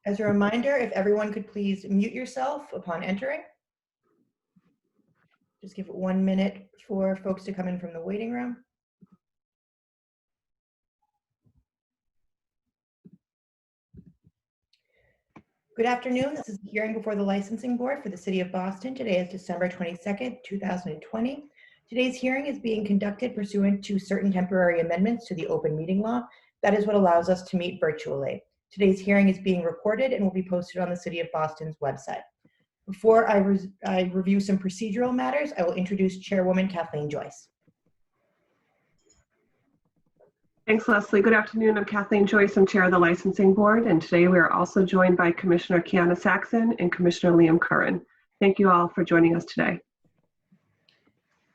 As a reminder, if everyone could please mute yourself upon entering. Just give it 1 minute for folks to come in from the waiting room. Good afternoon. This is a hearing before the Licensing Board for the City of Boston. Today is December 22nd, 2020. Today's hearing is being conducted pursuant to certain temporary amendments to the open meeting law. That is what allows us to meet virtually. Today's hearing is being recorded and will be posted on the City of Boston's website. Before I review some procedural matters, I will introduce Chairwoman Kathleen Joyce. Thanks, Leslie. Good afternoon. I'm Kathleen Joyce. I'm Chair of the Licensing Board, and today we are also joined by Commissioner Kiana Saxon and Commissioner Liam Curran. Thank you all for joining us today.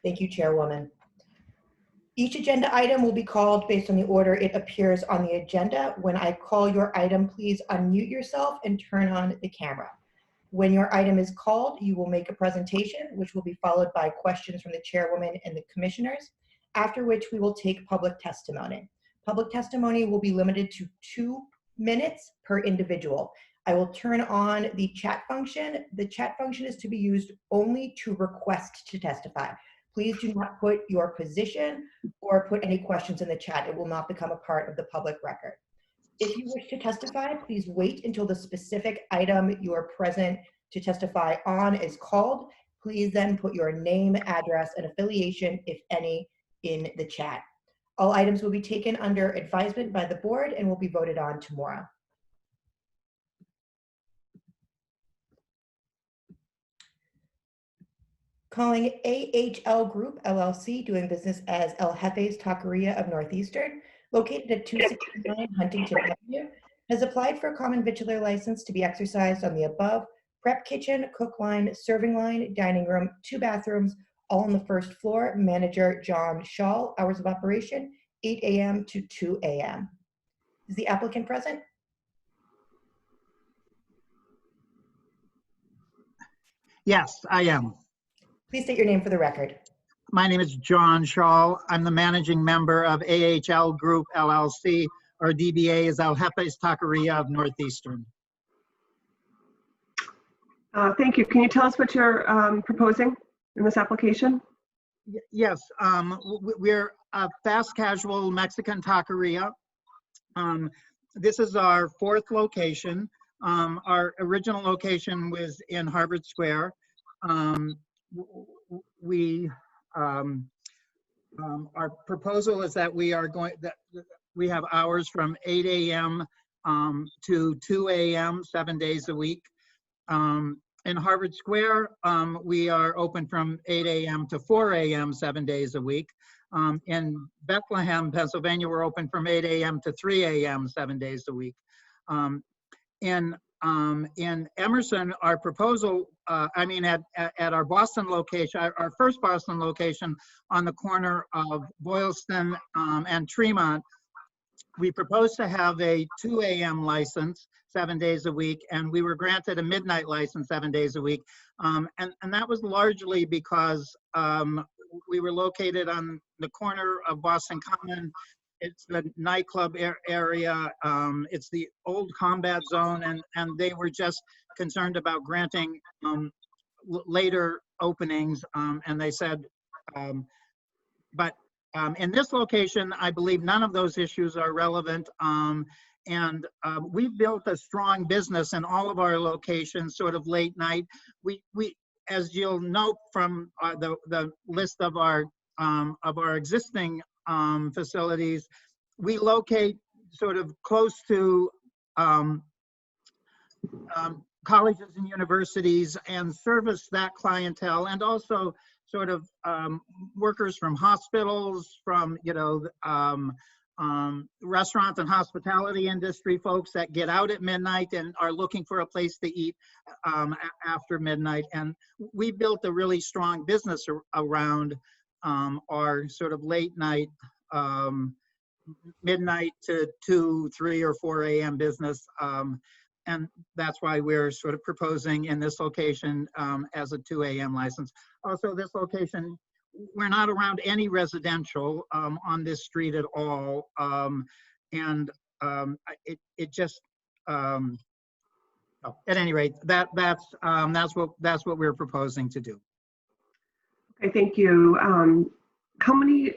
Thank you, Chairwoman. Each agenda item will be called based on the order it appears on the agenda. When I call your item, please unmute yourself and turn on the camera. When your item is called, you will make a presentation, which will be followed by questions from the Chairwoman and the Commissioners, after which we will take public testimony. Public testimony will be limited to 2 minutes per individual. I will turn on the chat function. The chat function is to be used only to request to testify. Please do not put your position or put any questions in the chat. It will not become a part of the public record. If you wish to testify, please wait until the specific item you are present to testify on is called. Please then put your name, address, and affiliation, if any, in the chat. All items will be taken under advisement by the board and will be voted on tomorrow. Calling AHL Group LLC, doing business as El Jefe's Taqueria of Northeastern, located at 269 Huntington Avenue, has applied for a common vitular license to be exercised on the above prep kitchen, cook line, serving line, dining room, 2 bathrooms, all on the first floor. Manager John Shaw. Hours of operation 8 a.m. to 2 a.m. Is the applicant present? Yes, I am. Please state your name for the record. My name is John Shaw. I'm the managing member of AHL Group LLC. Our DBA is El Jefe's Taqueria of Northeastern. Thank you. Can you tell us what you're proposing in this application? Yes, we're a fast casual Mexican taqueria. This is our 4th location. Our original location was in Harvard Square. Our proposal is that we have hours from 8 a.m. To 2 a.m. 7 days a week. In Harvard Square, we are open from 8 a.m. to 4 a.m. 7 days a week. In Bethlehem, Pennsylvania, we're open from 8 a.m. to 3 a.m. 7 days a week. In Emerson, our proposal, at our Boston location, our first Boston location on the corner of Boylston and Tremont, we proposed to have a 2 a.m. license 7 days a week, and we were granted a midnight license 7 days a week. And that was largely because we were located on the corner of Boston Common. It's the nightclub area. It's the old combat zone, and they were just concerned about granting later openings, and they said, in this location, I believe none of those issues are relevant. We've built a strong business in all of our locations, sort of late night. We as you'll note from the list of our existing facilities, we locate sort of close to colleges and universities and service that clientele, and also sort of workers from hospitals, from restaurant and hospitality industry folks that get out at midnight and are looking for a place to eat after midnight. And we built a really strong business around our sort of late night, midnight to 2, 3, or 4 a.m. business. And that's why we're sort of proposing in this location as a 2 a.m. license. Also, this location, we're not around any residential on this street at all. It just, So, at any rate, that's what we're proposing to do. Okay, thank you. How many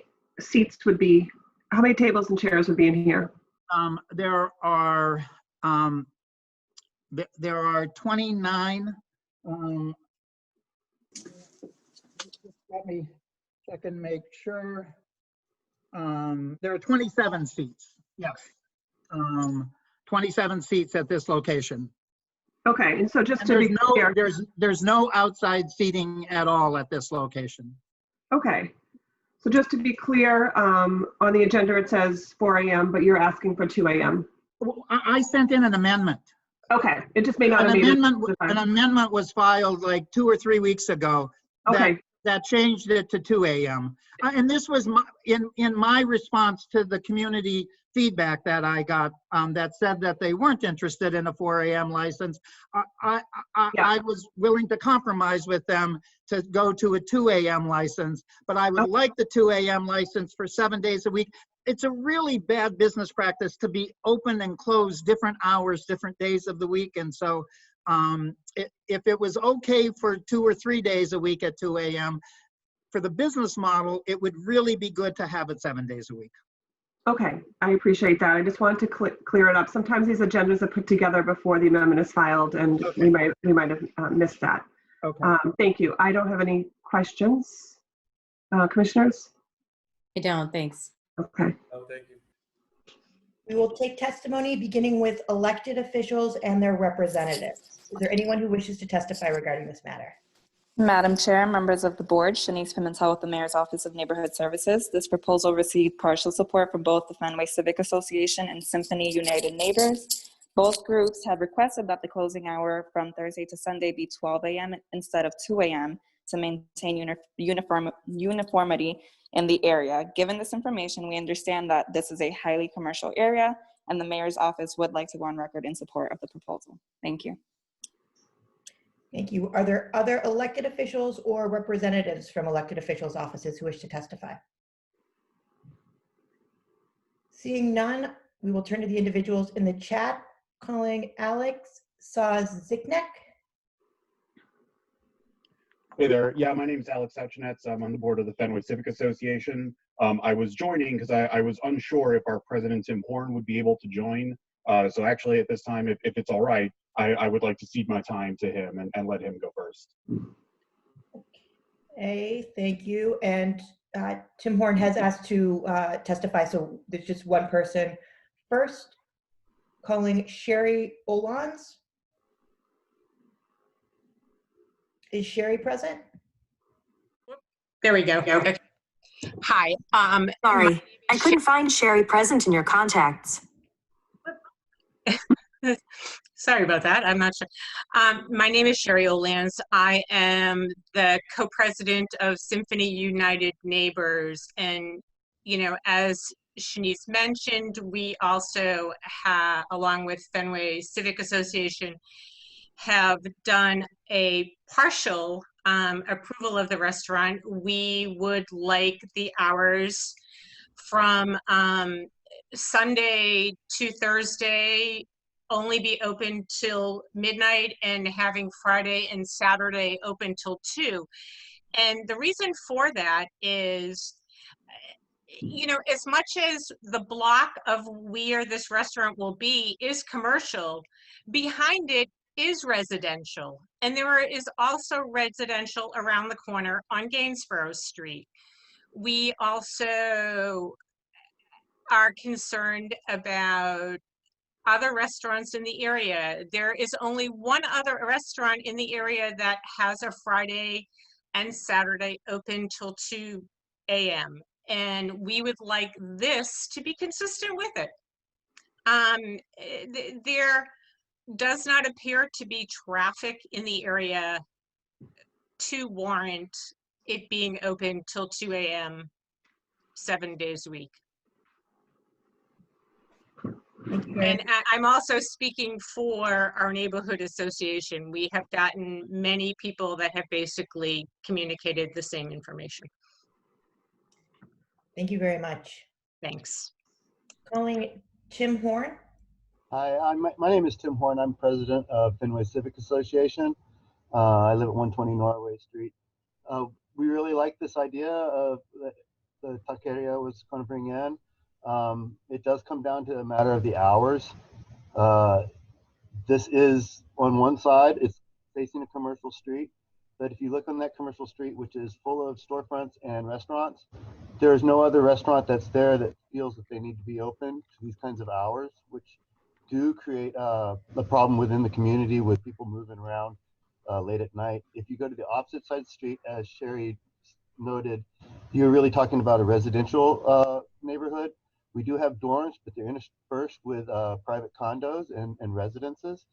how many tables and chairs would be in here? There are 29. Let me check and make sure. There are 27 seats. Yes. 27 seats at this location. Okay, and so just And to be clear, there's no outside seating at all at this location. okay. So just to be clear, on the agenda it says 4 a.m., but you're asking for 2 a.m. Well, I sent in an amendment. Okay, it just may not An have made it. amendment was filed like 2 or 3 weeks ago. Okay, That changed it to 2 a.m. And this was in my response to the community feedback that I got that said that they weren't interested in a 4 a.m. license. I was willing to compromise with them to go to a 2 a.m. license, but I would like the 2 a.m. license for 7 days a week. It's a really bad business practice to be open and closed different hours, different days of the week. And so if it was okay for 2 or 3 days a week at 2 a.m., for the business model, it would really be good to have it 7 days a week. okay, I appreciate that. I just wanted to clear it up. Sometimes these agendas are put together before the amendment is filed, and Okay. we might have missed that. Okay. Thank you. I don't have any questions. Commissioners? I don't, thanks. Okay. Oh, thank you. We will take testimony beginning with elected officials and their representatives. Is there anyone who wishes to testify regarding this matter? Madam Chair, members of the board, Shanice Pimentel with the Mayor's Office of Neighborhood Services. This proposal received partial support from both the Fenway Civic Association and Symphony United Neighbors. Both groups have requested that the closing hour from Thursday to Sunday be 12 a.m. instead of 2 a.m. to maintain uniformity in the area. Given this information, we understand that this is a highly commercial area, and the Mayor's Office would like to go on record in support of the proposal. Thank you. Thank you. Are there other elected officials or representatives from elected officials' offices who wish to testify? Seeing none, we will turn to the individuals in the chat, calling Alex Saziknek. Hey there. Yeah, my name is Alex Sauchinetz. I'm on the board of the Fenway Civic Association. I was joining because I was unsure if our president, Tim Horn, would be able to join. So actually at this time, if it's all right, I would like to cede my time to him and let him go first. Okay, thank you. And Tim Horn has asked to testify, so there's just one person. First, calling Sherry Olans. Is Sherry present? There we go. Okay. Hi. Sorry, I couldn't find Sherry present in your contacts. Sorry about that. I'm not sure. My name is Sherry Olans. I am the co-president of Symphony United Neighbors. And, you know, as Shanice mentioned, we also have, along with Fenway Civic Association, have done a partial approval of the restaurant. We would like the hours from Sunday to Thursday only be open till midnight, and having Friday and Saturday open till 2. And the reason for that is, you know, as much as the block of where this restaurant will be is commercial, behind it is residential. And there is also residential around the corner on Gainsborough Street. We also are concerned about other restaurants in the area. There is only one other restaurant in the area that has a Friday and Saturday open till 2 a.m. And we would like this to be consistent with it. There does not appear to be traffic in the area to warrant it being open till 2 a.m. 7 days a week. And I'm also speaking for our neighborhood association. We have gotten many people that have basically communicated the same information. Thank you very much. Thanks. Calling Tim Horn. Hi, my name is Tim Horn. I'm president of Fenway Civic Association. I live at 120 Norway Street. We really like this idea of the taqueria was going to bring in. It does come down to a matter of the hours. Uh, this is on one side, it's facing a commercial street. But if you look on that commercial street, which is full of storefronts and restaurants, there is no other restaurant that's there that feels that they need to be open to these kinds of hours, which do create a problem within the community with people moving around late at night. If you go to the opposite side of the street, as Sherry noted, you're really talking about a residential neighborhood. We do have dorms, but they're interspersed with private condos and residences.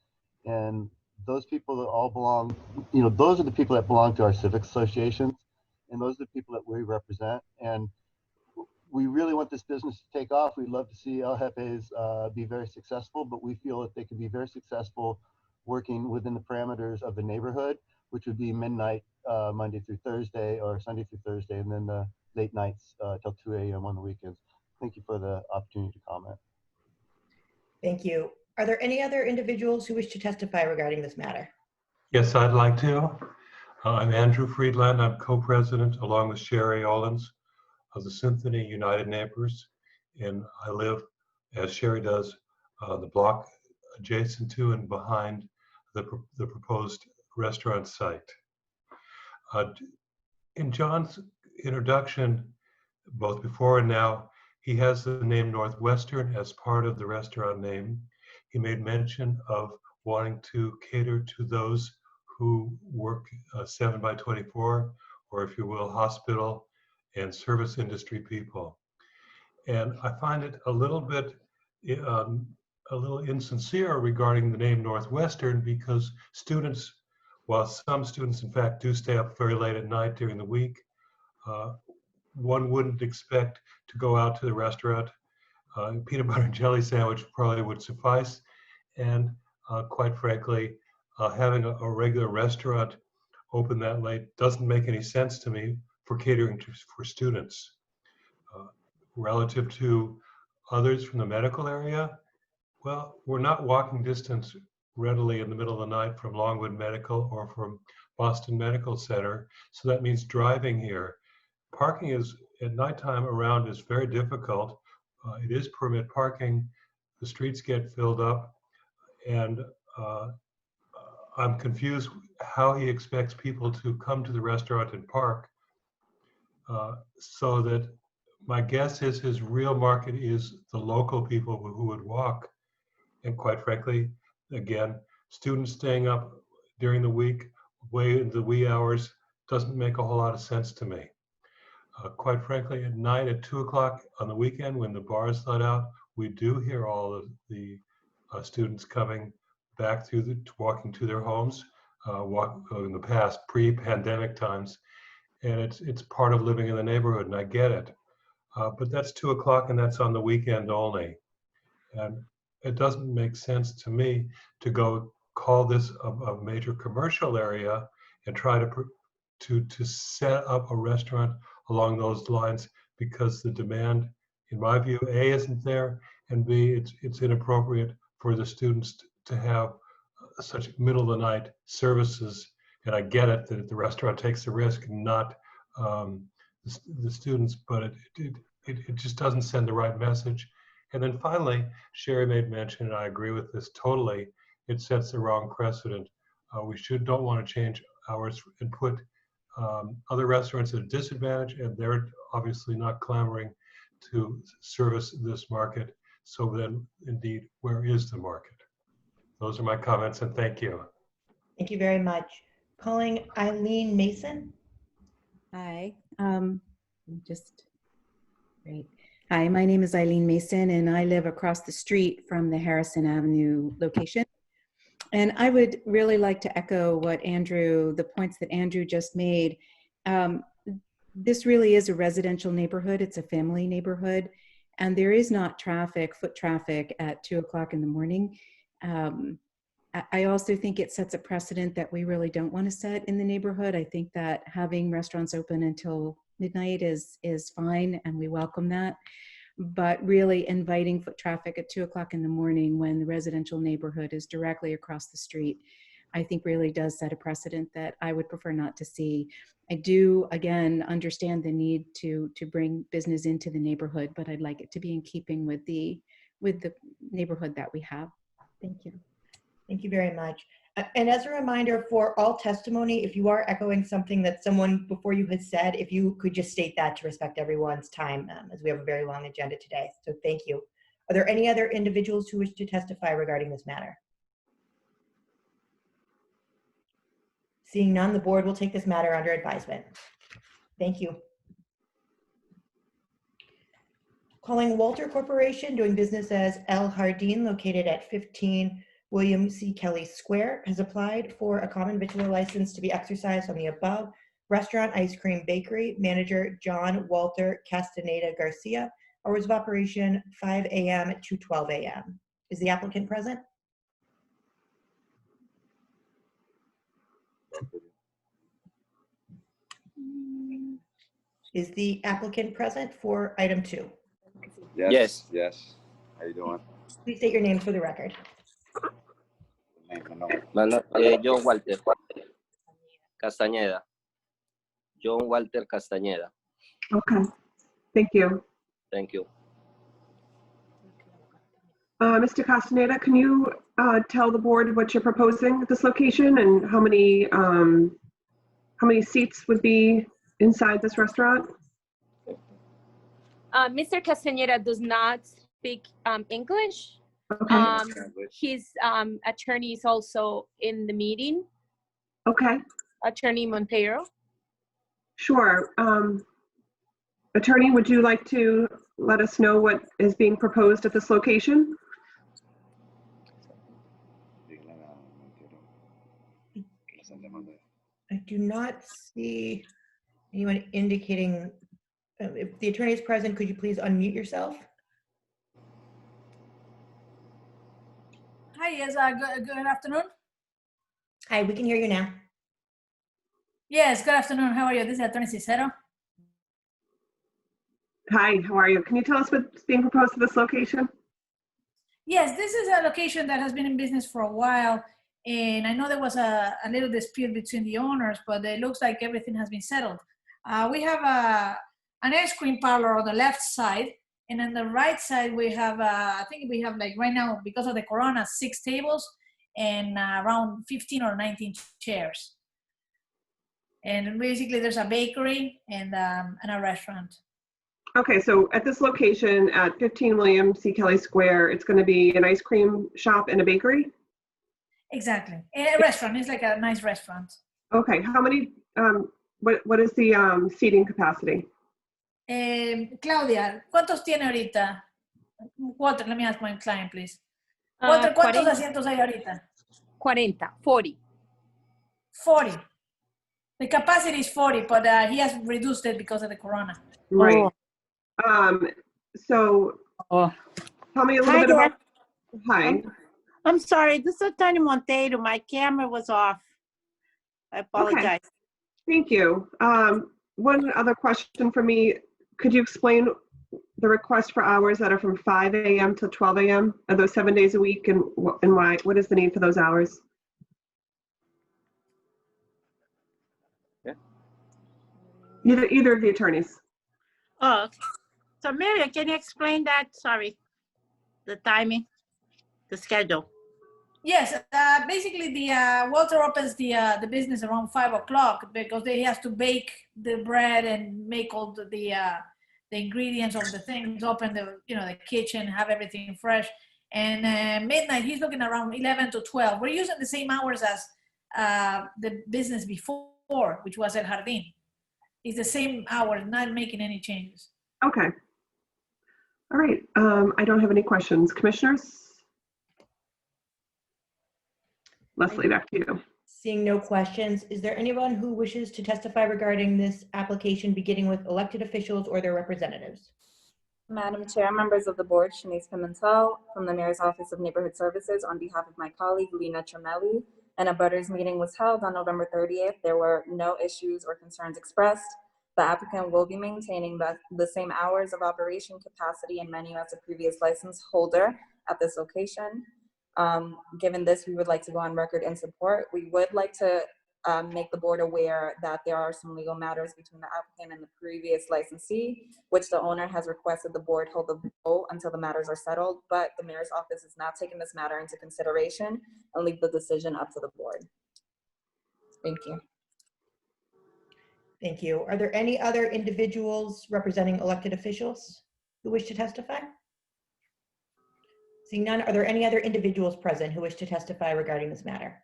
And those people that all belong, those are the people that belong to our civic associations, and those are the people that we represent. And we really want this business to take off. We'd love to see El Jefes be very successful, but we feel that they can be very successful working within the parameters of the neighborhood, which would be midnight Monday through Thursday or Sunday through Thursday, and then the late nights till 2 a.m. on the weekends. Thank you for the opportunity to comment. Thank you. Are there any other individuals who wish to testify regarding this matter? Yes, I'd like to. I'm Andrew Friedland. I'm co-president along with Sherry Olens of the Symphony United Neighbors. And I live, as Sherry does, the block adjacent to and behind the proposed restaurant site. In John's introduction, both before and now, he has the name Northwestern as part of the restaurant name. He made mention of wanting to cater to those who work 7 by 24, or if you will, hospital and service industry people. And I find it a little bit, a little insincere regarding the name Northwestern, because students, while some students in fact do stay up very late at night during the week, one wouldn't expect to go out to the restaurant. Peanut butter and jelly sandwich probably would suffice. And quite frankly, having a regular restaurant open that late doesn't make any sense to me for catering for students. Relative to others from the medical area, well, we're not walking distance readily in the middle of the night from Longwood Medical or from Boston Medical Center, so that means driving here. Parking is at nighttime around is very difficult. It is permit parking. The streets get filled up, and I'm confused how he expects people to come to the restaurant and park. So that my guess is his real market is the local people who would walk. And quite frankly, again, students staying up during the week, way into the wee hours, doesn't make a whole lot of sense to me. Quite frankly, at night at 2 o'clock on the weekend when the bars let out, we do hear all of the students coming back through walking to their homes, in the past pre-pandemic times, and it's part of living in the neighborhood, and I get it. But that's 2 o'clock, and that's on the weekend only, and it doesn't make sense to me to go call this a major commercial area and try to set up a restaurant along those lines, because the demand, in my view, A, isn't there, and B, it's inappropriate for the students to have such middle of the night services. And I get it that the restaurant takes the risk, not the students, but it just doesn't send the right message. And then finally, Sherry made mention, and I agree with this totally, it sets the wrong precedent. We don't want to change hours and put other restaurants at a disadvantage, and they're obviously not clamoring to service this market. So then, indeed, where is the market? Those are my comments, and thank you. Thank you very much. Calling Eileen Mason. Hi, great. Hi, my name is Eileen Mason, and I live across the street from the Harrison Avenue location. And I would really like to echo the points that Andrew just made. This really is a residential neighborhood. It's a family neighborhood, and there is not foot traffic at 2 o'clock in the morning. I also think it sets a precedent that we really don't want to set in the neighborhood. I think that having restaurants open until midnight is fine, and we welcome that. but really inviting foot traffic at 2 o'clock in the morning when the residential neighborhood is directly across the street, I think really does set a precedent that I would prefer not to see. I do, again, understand the need to bring business into the neighborhood, but I'd like it to be in keeping with the neighborhood that we have. Thank you. Thank you very much. And as a reminder for all testimony, if you are echoing something that someone before you has said, if you could just state that to respect everyone's time, as we have a very long agenda today. So thank you. Are there any other individuals who wish to testify regarding this matter? Seeing none, the board will take this matter under advisement. Thank you. Calling Walter Corporation, doing business as El Jardín, located at 15 William C. Kelly Square, has applied for a common victular license to be exercised on the above restaurant, ice cream, bakery. Manager John Walter Castaneda Garcia. Hours of operation 5 a.m. to 12 a.m. Is the applicant present? Is the applicant present for item 2? Yes. How you doing? Please state your names for the record. John Walter Castañeda. John Walter Castañeda. Okay, thank you. Thank you. Mr. Castaneda, can you tell the board what you're proposing at this location and how many seats would be inside this restaurant? Mr. Castaneda does not speak English. Okay. His attorney is also in the meeting. Okay. Attorney Montero. Sure. Attorney, would you like to let us know what is being proposed at this location? I do not see anyone indicating. If the attorney is present, could you please unmute yourself? Hi, yes, good afternoon. Hi, we can hear you now. Yes, good afternoon. How are you? This is Attorney Cicero. Hi, how are you? Can you tell us what's being proposed at this location? Yes, this is a location that has been in business for a while. And I know there was a little dispute between the owners, but it looks like everything has been settled. We have an ice cream parlor on the left side. And on the right side, we have, I think we have like right now, because of the corona, 6 tables and around 15 or 19 chairs. And basically there's a bakery and a restaurant. Okay, so at this location at 15 William C. Kelly Square, it's going to be an ice cream shop and a bakery? Exactly. A restaurant. It's like a nice restaurant. Okay, how many, what is the seating capacity? Claudia, ¿cuántos tiene ahorita? Walter, let me ask my client, please. Walter, ¿cuántos asientos hay ahorita? 40. 40. The capacity is 40, but he has reduced it because of the corona. Right. So tell me a little bit about, hi. I'm sorry, this is Attorney Montero. My camera was off. I apologize. Okay. Thank you. One other question for me. Could you explain the request for hours that are from 5 a.m. to 12 a.m.? Are those 7 days a week, and why? What is the need for those hours? Yeah. Either of the attorneys. Oh, so Maria, can you explain that? Sorry, the timing, the schedule. Yes, basically the Walter opens the business around 5 o'clock because he has to bake the bread and make all the ingredients of the things, open the the kitchen, have everything fresh. And midnight he's looking around 11 to 12. We're using the same hours as the business before, which was El Jardín. It's the same hour, not making any changes. Okay. All right. I don't have any questions. Commissioners? Leslie, back to you. Seeing no questions, is there anyone who wishes to testify regarding this application, beginning with elected officials or their representatives? Madam Chair, members of the board, Shanice Pimentel from the Mayor's Office of Neighborhood Services on behalf of my colleague Lena Tremelli. An abutters meeting was held on November 30th. There were no issues or concerns expressed. The applicant will be maintaining the same hours of operation, capacity, and menu as the previous license holder at this location. Given this, we would like to go on record in support. We would like to make the board aware that there are some legal matters between the applicant and the previous licensee, which the owner has requested the board hold the vote until the matters are settled, but the mayor's office is not taking this matter into consideration and leave the decision up to the board. Thank you. Thank you. Are there any other individuals representing elected officials who wish to testify? Seeing none, are there any other individuals present who wish to testify regarding this matter?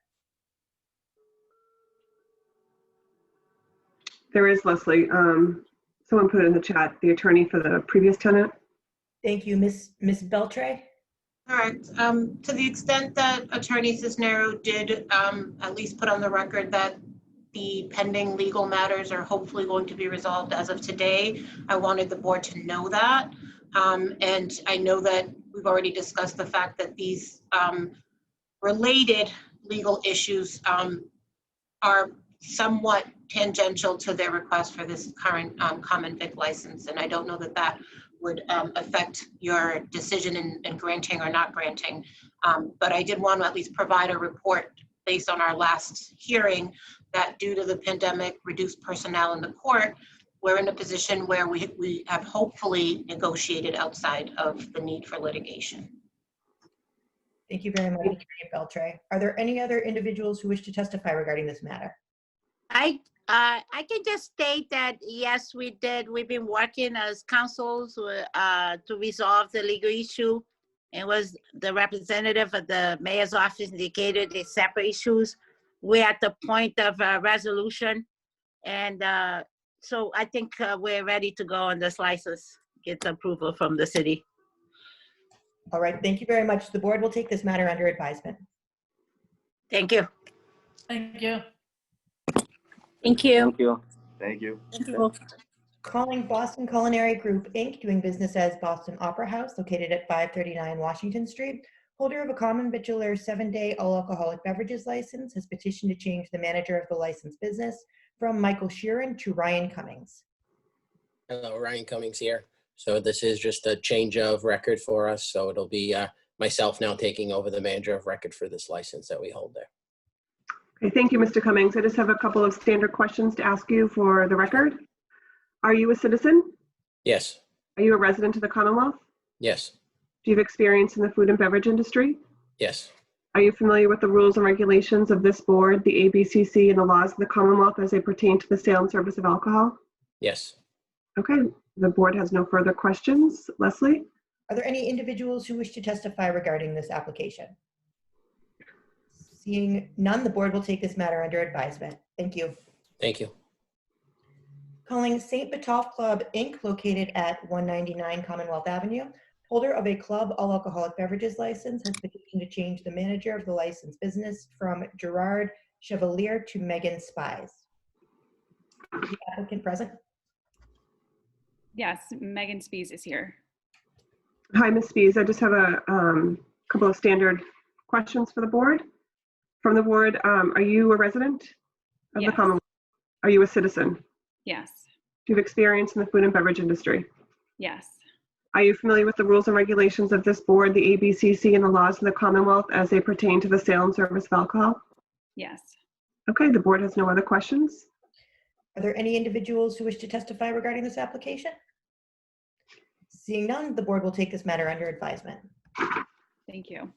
There is, Leslie. Someone put in the chat, the attorney for the previous tenant. Thank you, Ms. Beltre. Correct. To the extent that Attorney Cisnero did at least put on the record that the pending legal matters are hopefully going to be resolved as of today, I wanted the board to know that. And I know that we've already discussed the fact that these related legal issues are somewhat tangential to their request for this current common vic license. And I don't know that that would affect your decision in granting or not granting. But I did want to at least provide a report based on our last hearing that due to the pandemic, reduced personnel in the court, we're in a position where we have hopefully negotiated outside of the need for litigation. Thank you very much, Attorney Beltre. Are there any other individuals who wish to testify regarding this matter? I can just state that, yes, we did. We've been working as councils to resolve the legal issue. It was the representative of the mayor's office indicated the separate issues. We're at the point of resolution. And so I think we're ready to go on this license, get approval from the city. All right, thank you very much. The board will take this matter under advisement. Thank you. Thank you. Thank you. Thank you. Thank you. Thank you. Calling Boston Culinary Group, Inc., doing business as Boston Opera House, located at 539 Washington Street. Holder of a common vitular 7-day all-alcoholic beverages license, has petitioned to change the manager of the licensed business from Michael Sheeran to Ryan Cummings. Hello, Ryan Cummings here. So this is just a change of record for us. So it'll be myself now taking over the manager of record for this license that we hold there. Okay, thank you, Mr. Cummings. I just have a couple of standard questions to ask you for the record. Are you a citizen? Yes. Are you a resident of the Commonwealth? Yes. Do you have experience in the food and beverage industry? Yes. Are you familiar with the rules and regulations of this board, the ABCC, and the laws of the Commonwealth as they pertain to the sale and service of alcohol? Yes. Okay, the board has no further questions. Leslie? Are there any individuals who wish to testify regarding this application? Seeing none, the board will take this matter under advisement. Thank you. Thank you. Calling St. Botolph Club, Inc., located at 199 Commonwealth Avenue. Holder of a club all-alcoholic beverages license, has petitioned to change the manager of the licensed business from Gerard Chevalier to Megan Spies. Is the applicant present? Yes, Megan Spies is here. Hi, Ms. Spies. I just have a couple of standard questions for the board. From the board, are you a resident of the Commonwealth? Are you a citizen? Yes. Do you have experience in the food and beverage industry? Yes. Are you familiar with the rules and regulations of this board, the ABCC, and the laws of the Commonwealth as they pertain to the sale and service of alcohol? Yes. Okay, the board has no other questions. Are there any individuals who wish to testify regarding this application? Seeing none, the board will take this matter under advisement. Thank you.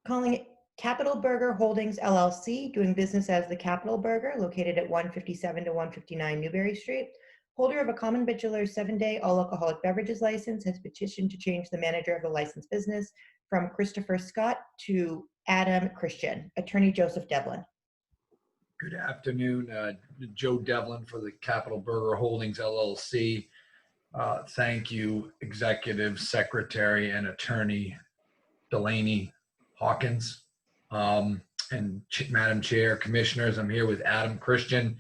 Calling Capital Burger Holdings LLC, doing business as the Capital Burger, located at 157 to 159 Newberry Street. Holder of a common vitular 7-day all-alcoholic beverages license, has petitioned to change the manager of the licensed business from Christopher Scott to Adam Christian. Attorney Joseph Devlin. Good afternoon. Joe Devlin for the Capital Burger Holdings LLC. Thank you, Executive Secretary and Attorney Delaney Hawkins. And Madam Chair, Commissioners, I'm here with Adam Christian.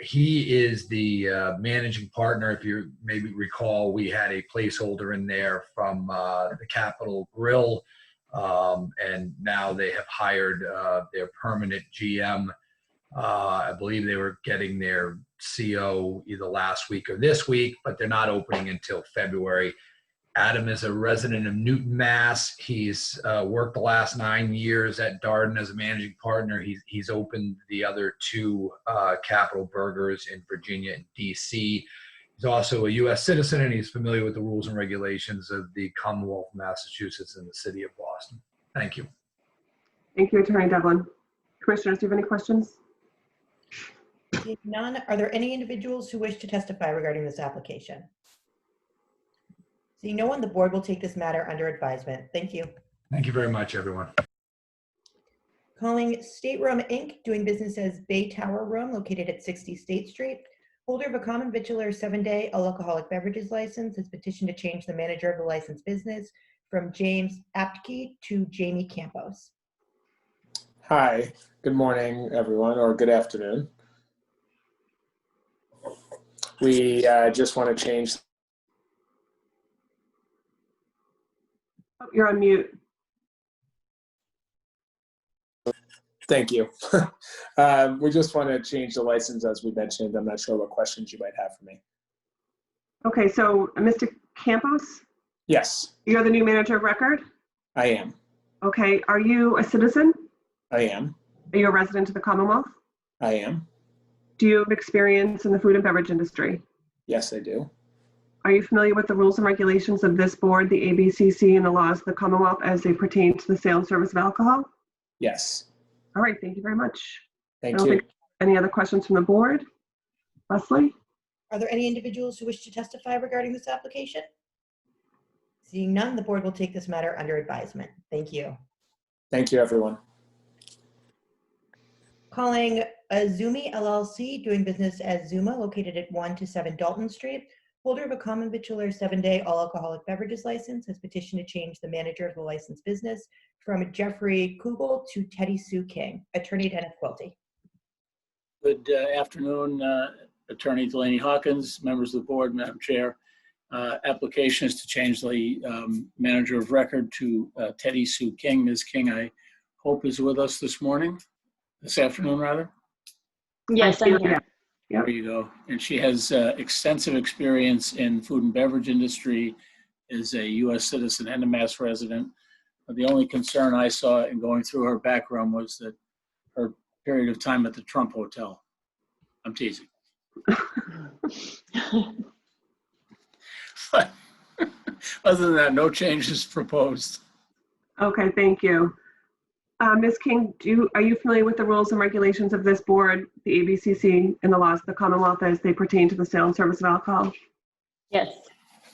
He is the managing partner. If you maybe recall, we had a placeholder in there from the Capitol Grill, and now they have hired their permanent GM. I believe they were getting their CO either last week or this week, but they're not opening until February. Adam is a resident of Newton, Mass. He's worked the last 9 years at Darden as a managing partner. He's opened the other 2 Capital Burgers in Virginia and DC. He's also a U.S. citizen, and he's familiar with the rules and regulations of the Commonwealth of Massachusetts and the City of Boston. Thank you. Thank you, Attorney Devlin. Commissioners, do you have any questions? Seeing none, are there any individuals who wish to testify regarding this application? Seeing no one, the board will take this matter under advisement. Thank you. Thank you very much, everyone. Calling State Room Inc., doing business as Bay Tower Room, located at 60 State Street. Holder of a common vitular 7-day alcoholic beverages license has petitioned to change the manager of the licensed business from James Aptke to Jamie Campos. Hi, good morning, everyone, or good afternoon. We just want to change. Oh, you're on mute. Thank you. We just want to change the license, as we mentioned. I'm not sure what questions you might have for me. Okay, so Mr. Campos, Yes, you're the new manager of record? I am. Okay, are you a citizen? I am. Are you a resident of the Commonwealth? I am. Do you have experience in the food and beverage industry? Yes, I do. Are you familiar with the rules and regulations of this board, the ABCC, and the laws of the Commonwealth as they pertain to the sale and service of alcohol? Yes. All right, thank you very much. Thank I don't you. think any other questions from the board? Leslie? Are there any individuals who wish to testify regarding this application? Seeing none, the board will take this matter under advisement. Thank you. Thank you, everyone. Calling Azumi LLC, doing business as Zuma, located at 1 to 7 Dalton Street. Holder of a common vitular 7-day all alcoholic beverages license has petitioned to change the manager of the licensed business from Jeffrey Kugel to Teddy Sue King. Attorney Dennis Quilty. Good afternoon, Attorney Delaney Hawkins, members of the board, Madam Chair. Application is to change the manager of record to Teddy Sue King. Ms. King, I hope, is with us this afternoon, rather. Yes, I'm here. Yep. There you go. And she has extensive experience in food and beverage industry, is a U.S. citizen and a Mass resident. The only concern I saw in going through her background was that her period of time at the Trump Hotel. I'm teasing. But other than that, no changes proposed. Okay, thank you. Ms. King, are you familiar with the rules and regulations of this board, the ABCC, and the laws of the Commonwealth as they pertain to the sale and service of alcohol? Yes.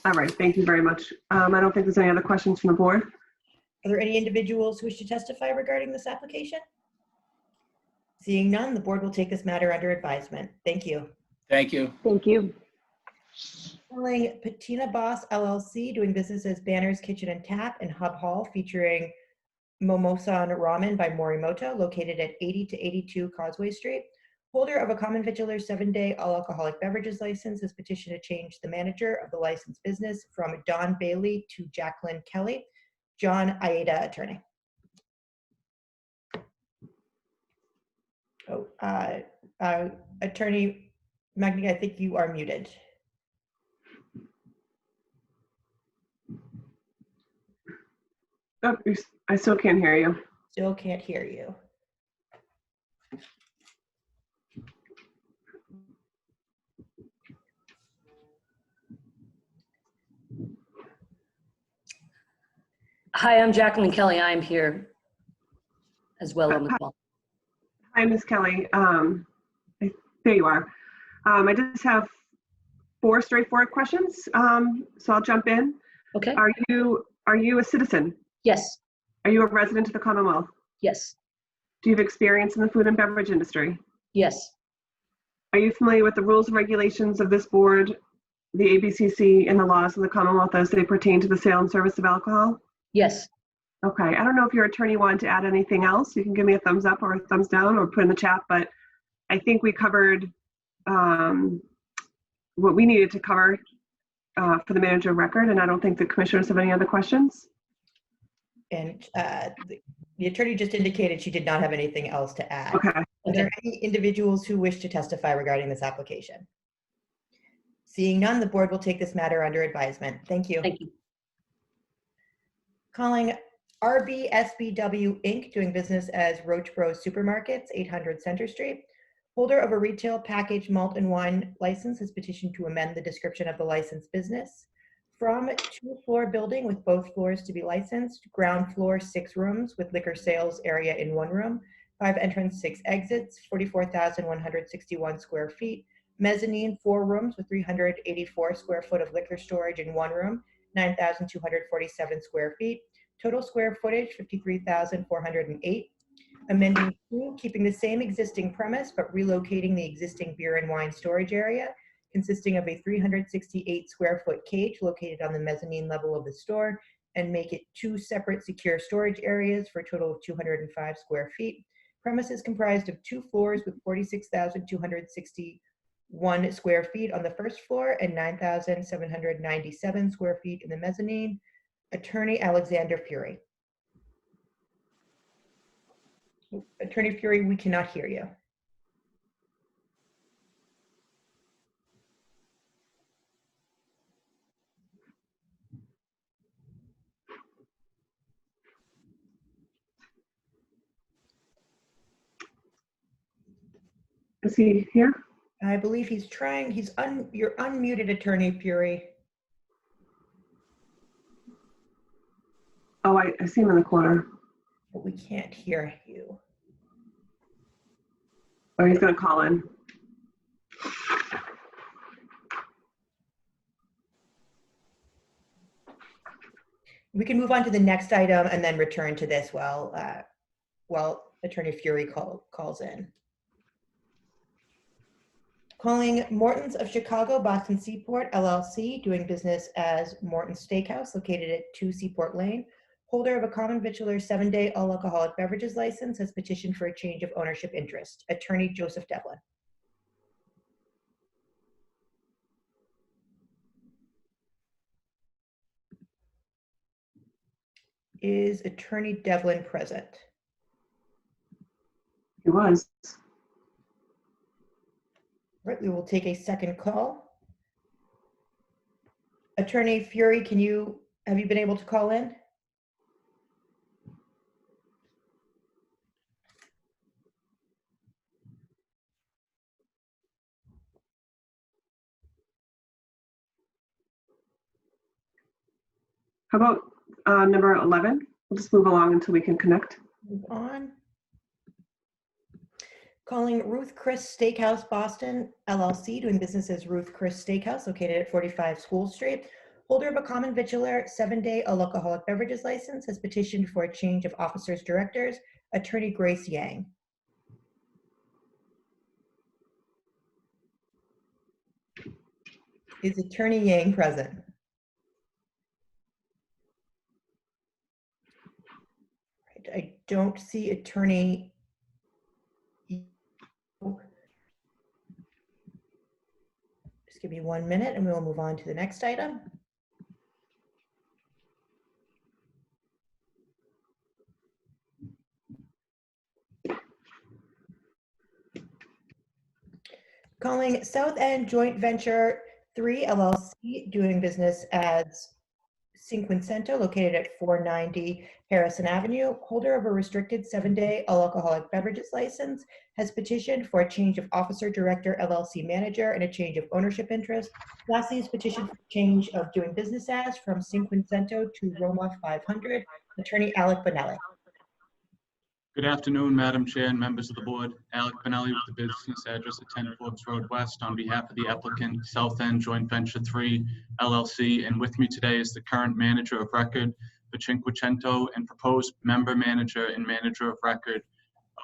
All right, thank you very much. I don't think there's any other questions from the board. Are there any individuals who wish to testify regarding this application? Seeing none, the board will take this matter under advisement. Thank you. Thank you. Thank you. Calling Patina Boss LLC, doing business as Banners Kitchen and Tap and Hub Hall, featuring Momosan Ramen by Morimoto, located at 80 to 82 Causeway Street. Holder of a common vitular 7-day all alcoholic beverages license has petitioned to change the manager of the licensed business from Don Bailey to Jacqueline Kelly. John Aida, attorney. Attorney Magni, I think you are muted. Oh, I still can't hear you. Still can't hear you. Hi, I'm Jacqueline Kelly. I'm here as well on the call. Hi, Ms. Kelly. There you are. I just have 4 straightforward questions, so I'll jump in. Okay. Are you a citizen? Yes. Are you a resident of the Commonwealth? Yes. Do you have experience in the food and beverage industry? Yes. Are you familiar with the rules and regulations of this board, the ABCC, and the laws of the Commonwealth as they pertain to the sale and service of alcohol? Yes. Okay. I don't know if your attorney wanted to add anything else. You can give me a thumbs up or a thumbs down or put in the chat, but I think we covered what we needed to cover for the manager of record, and I don't think the commissioners have any other questions. And the attorney just indicated she did not have anything else to add. Okay. Are there any individuals who wish to testify regarding this application? Seeing none, the board will take this matter under advisement. Thank you. Thank you. Calling RBSBW Inc., doing business as Roach Bros Supermarkets, 800 Center Street. Holder of a retail packaged malt and wine license has petitioned to amend the description of the licensed business from a 2-floor building with both floors to be licensed, ground floor 6 rooms with liquor sales area in 1 room, 5 entrance, 6 exits, 44,161 square feet, mezzanine 4 rooms with 384 square foot of liquor storage in 1 room, 9,247 square feet, total square footage 53,408. Amending 2, keeping the same existing premise but relocating the existing beer and wine storage area, consisting of a 368 square foot cage located on the mezzanine level of the store, and make it 2 separate secure storage areas for a total of 205 square feet. Premises comprised of 2 floors with 46,261 square feet on the first floor and 9,797 square feet in the mezzanine. Attorney Alexander Fury. Attorney Fury, we cannot hear you. Is he here? I believe he's trying. You're unmuted, Attorney Fury. Oh, I see him in the corner. But we can't hear you. Oh, he's gonna call in. We can move on to the next item and then return to this while Attorney Fury calls in. Calling Morton's of Chicago, Boston Seaport, LLC, doing business as Morton's Steakhouse, located at 2 Seaport Lane. Holder of a common victualler 7-day all alcoholic beverages license has petitioned for a change of ownership interest. Attorney Joseph Devlin. Is Attorney Devlin present? He was. Right, we will take a second call. Attorney Fury, have you been able to call in? How about number 11? We'll just move along until we can connect. Move on. Calling Ruth Chris Steakhouse Boston, LLC, doing business as Ruth Chris Steakhouse, located at 45 School Street. Holder of a common victualler 7-day all alcoholic beverages license has petitioned for a change of officers directors. Attorney Grace Yang. Is Attorney Yang present? I don't see Attorney. Just give me 1 minute and we will move on to the next item. Calling South End Joint Venture 3 LLC, doing business as Cinquecento, located at 490 Harrison Avenue. Holder of a restricted 7-day all alcoholic beverages license has petitioned for a change of officer director, LLC manager, and a change of ownership interest. Lastly, is petitioned for change of doing business as from Cinquecento to Roma 500. Attorney Alec Bonelli. Good afternoon, Madam Chair and members of the board. Alec Bonelli with the business address at 10 Forbes Road West on behalf of the applicant South End Joint Venture 3 LLC. And with me today is the current manager of record for Cinquecento and proposed member manager and manager of record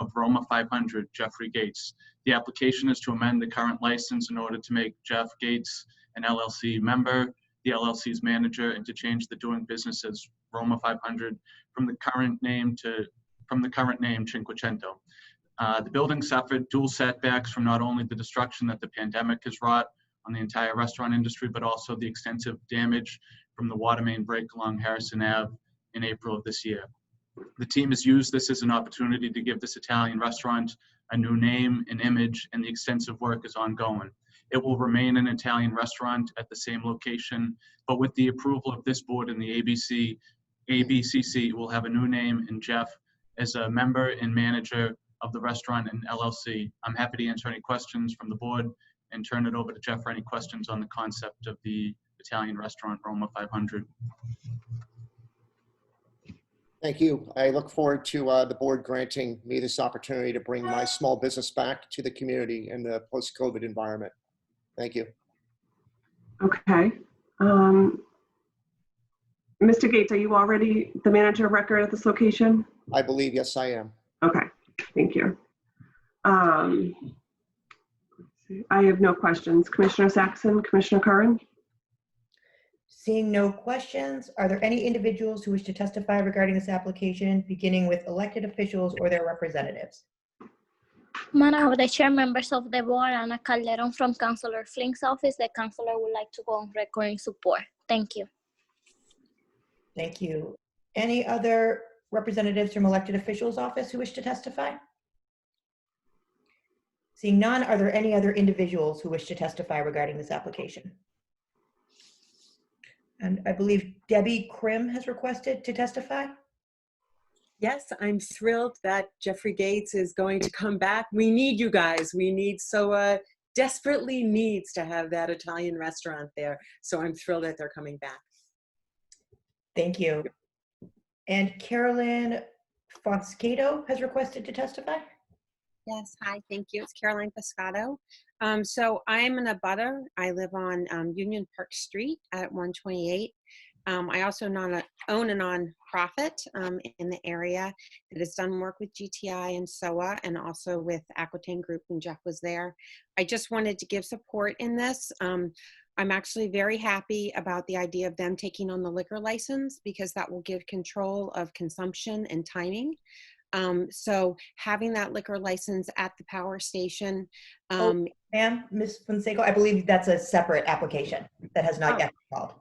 of Roma 500, Jeffrey Gates. The application is to amend the current license in order to make Jeff Gates an LLC member, the LLC's manager, and to change the doing business as Roma 500 from the current name Cinquecento. The building suffered dual setbacks from not only the destruction that the pandemic has wrought on the entire restaurant industry, but also the extensive damage from the water main break along Harrison Ave in April of this year. The team has used this as an opportunity to give this Italian restaurant a new name, an image, and the extensive work is ongoing. It will remain an Italian restaurant at the same location, but with the approval of this board and the ABCC, it will have a new name, and Jeff as a member and manager of the restaurant and LLC. I'm happy to answer any questions from the board and turn it over to Jeff for any questions on the concept of the Italian restaurant Roma 500. Thank you. I look forward to the board granting me this opportunity to bring my small business back to the community in the post-COVID environment. Thank you. Okay. Mr. Gates, are you already the manager of record at this location? I believe, yes, I am. Okay, thank you. Let's see. I have no questions. Commissioner Saxon, Commissioner Curran? Seeing no questions, are there any individuals who wish to testify regarding this application, beginning with elected officials or their representatives? Madam the Chair, members of the board, Ana Calderon from Councilor Flink's office. The councilor would like to go on record in support. Thank you. Thank you. Any other representatives from elected officials' office who wish to testify? Seeing none, are there any other individuals who wish to testify regarding this application? And I believe Debbie Krim has requested to testify. Yes, I'm thrilled that Jeffrey Gates is going to come back. We need you guys. We need SOA desperately needs to have that Italian restaurant there. So I'm thrilled that they're coming back. Thank you. And Carolyn Fonscato has requested to testify. Yes, hi, thank you. It's Caroline Pescato. So I'm an abutter. I live on Union Park Street at 128. I also own a nonprofit in the area that has done work with GTI and SOA and also with Aquitaine Group when Jeff was there. I just wanted to give support in this. I'm actually very happy about the idea of them taking on the liquor license because that will give control of consumption and timing. So having that liquor license at the power station. Ma'am, Ms. Fonseca, I believe that's a separate application that has not yet been called.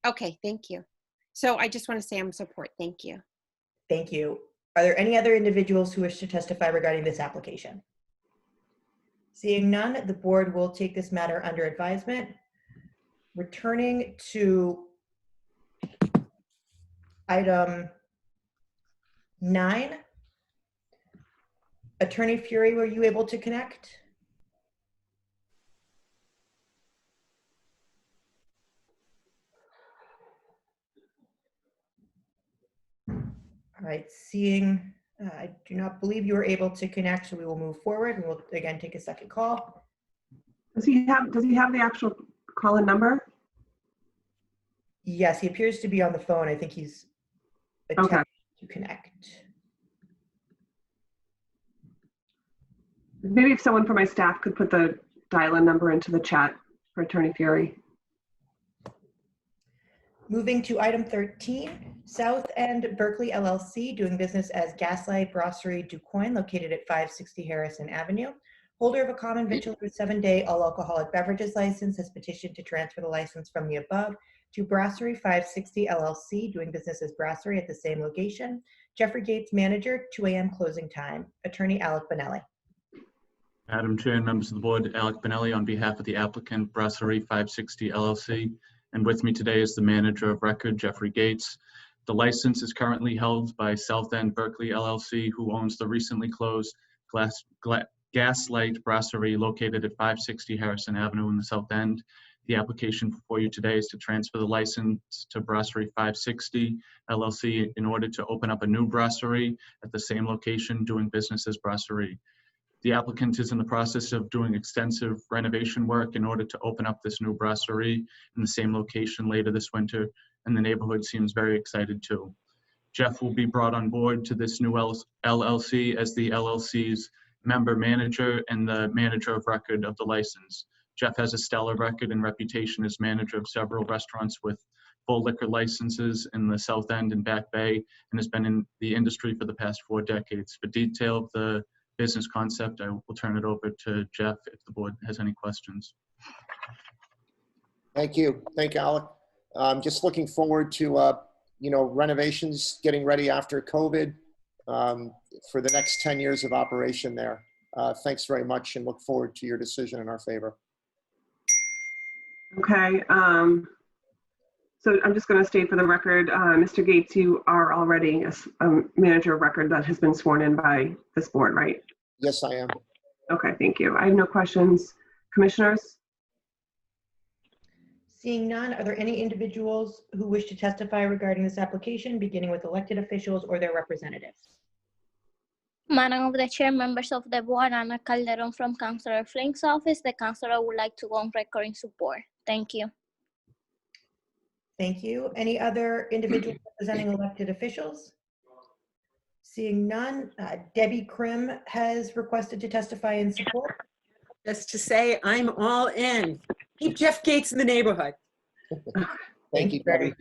Okay, thank you. So I just want to say I'm support. Thank you. Thank you. Are there any other individuals who wish to testify regarding this application? Seeing none, the board will take this matter under advisement. Returning to item 9. Attorney Fury, were you able to connect? All right, seeing, I do not believe you were able to connect, so we will move forward and we'll again take a second call. Does he have the actual call-in number? Yes, he appears to be on the phone. I think he's attempting to connect. Maybe if someone from my staff could put the dial-in number into the chat for Attorney Fury. Moving to item 13, South End Berkeley LLC, doing business as Gaslight Brasserie du Coin, located at 560 Harrison Avenue. Holder of a common victular 7-day all alcoholic beverages license has petitioned to transfer the license from the above to Brasserie 560 LLC, doing business as Brasserie at the same location. Jeffrey Gates, manager, 2 a.m. closing time. Attorney Alec Bonelli. Madam Chair and members of the board, Alec Bonelli on behalf of the applicant Brasserie 560 LLC. And with me today is the manager of record, Jeffrey Gates. The license is currently held by South End Berkeley LLC, who owns the recently closed Gaslight Brasserie located at 560 Harrison Avenue in the South End. The application before you today is to transfer the license to Brasserie 560 LLC in order to open up a new brasserie at the same location doing business as Brasserie. The applicant is in the process of doing extensive renovation work in order to open up this new brasserie in the same location later this winter, and the neighborhood seems very excited too. Jeff will be brought on board to this new LLC as the LLC's member manager and the manager of record of the license. Jeff has a stellar record and reputation as manager of several restaurants with full liquor licenses in the South End and Back Bay, and has been in the industry for the past 4 decades. For detail of the business concept, I will turn it over to Jeff if the board has any questions. Thank you. Thank you, Alec. I'm just looking forward to, renovations, getting ready after COVID for the next 10 years of operation there. Thanks very much and look forward to your decision in our favor. Okay. So I'm just going to state for the record, Mr. Gates, you are already a manager of record that has been sworn in by this board, right? Yes, I am. Okay, thank you. I have no questions. Commissioners? Seeing none, are there any individuals who wish to testify regarding this application, beginning with elected officials or their representatives? Madam of the Chair, members of the board, Ana Calderon from Councilor Flink's office. The councilor would like to go on record in support. Thank you. Thank you. Any other individuals representing elected officials? Seeing none, Debbie Krim has requested to testify in support. Just to say, I'm all in. Keep Jeff Gates in the neighborhood. Thank you, very Debbie. much.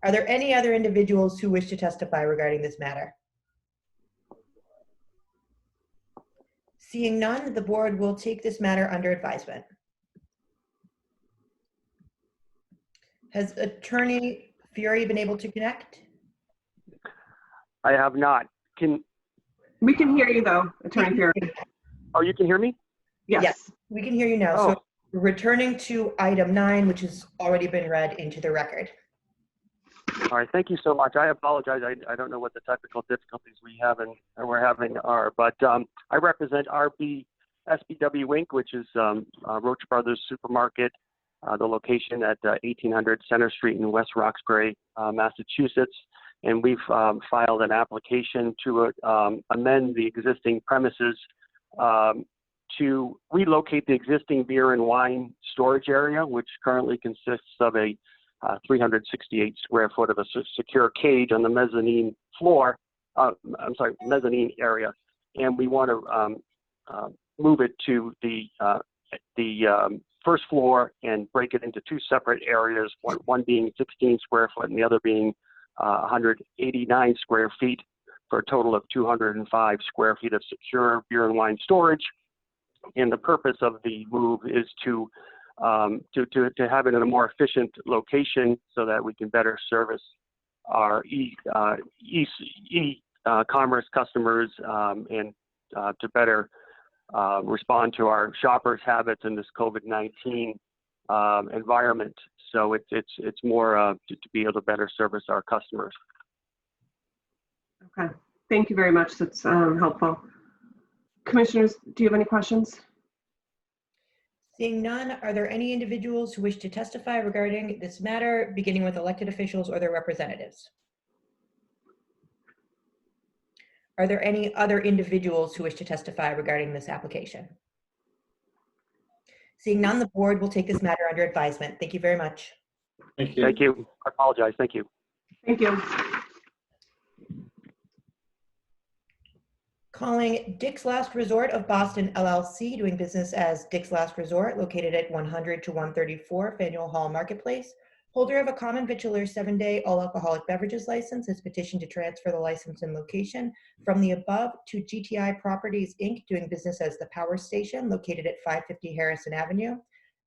Are there any other individuals who wish to testify regarding this matter? Seeing none, the board will take this matter under advisement. Has Attorney Fiore been able to connect? I have not. We can hear you though, Attorney Fiore. Oh, you can hear me? Yes. We can hear you now. So returning to item 9, which has already been read into the record. All right, thank you so much. I apologize. I don't know what the technical difficulties we're having are, but I represent SBW Inc., which is Roach Brothers Supermarket, the location at 1800 Center Street in West Roxbury, Massachusetts. And we've filed an application to amend the existing premises to relocate the existing beer and wine storage area, which currently consists of a 368 square foot of a secure cage on the mezzanine floor, mezzanine area. And we want to move it to the first floor and break it into 2 separate areas, one being 16 square foot and the other being 189 square feet, for a total of 205 square feet of secure beer and wine storage. And the purpose of the move is to have it in a more efficient location so that we can better service our e-commerce customers and to better respond to our shoppers' habits in this COVID-19 environment. So it's more to be able to better service our customers. Okay, thank you very much. That's helpful. Commissioners, do you have any questions? Seeing none, are there any individuals who wish to testify regarding this matter, beginning with elected officials or their representatives? Are there any other individuals who wish to testify regarding this application? Seeing none, the board will take this matter under advisement. Thank you very much. Thank you. Thank you. I apologize. Thank you. Thank you. Calling Dick's Last Resort of Boston LLC, doing business as Dick's Last Resort, located at 100 to 134 Faneuil Hall Marketplace. Holder of a common vitular 7-day all alcoholic beverages license has petitioned to transfer the license and location from the above to GTI Properties Inc., doing business as the Power Station, located at 550 Harrison Avenue.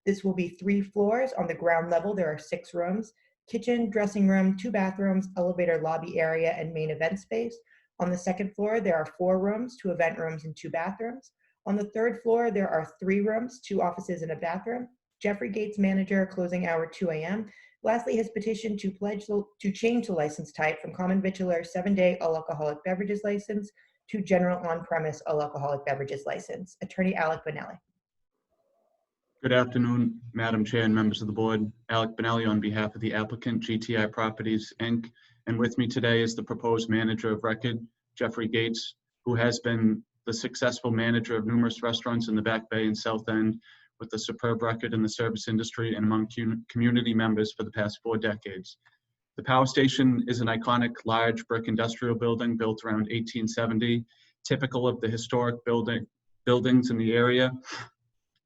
This will be 3 floors. On the ground level, there are 6 rooms: kitchen, dressing room, 2 bathrooms, elevator lobby area, and main event space. On the 2nd floor, there are 4 rooms, 2 event rooms, and 2 bathrooms. On the 3rd floor, there are 3 rooms, 2 offices, and a bathroom. Jeffrey Gates, manager, closing hour 2 a.m. Lastly, his petition to change the license type from common vitular 7-day all alcoholic beverages license to general on-premise all alcoholic beverages license. Attorney Alec Bonelli. Good afternoon, Madam Chair and members of the board. Alec Bonelli on behalf of the applicant, GTI Properties, Inc. And with me today is the proposed manager of record, Jeffrey Gates, who has been the successful manager of numerous restaurants in the Back Bay and South End, with a superb record in the service industry and among community members for the past 4 decades. The Power Station is an iconic large brick industrial building built around 1870, typical of the historic buildings in the area.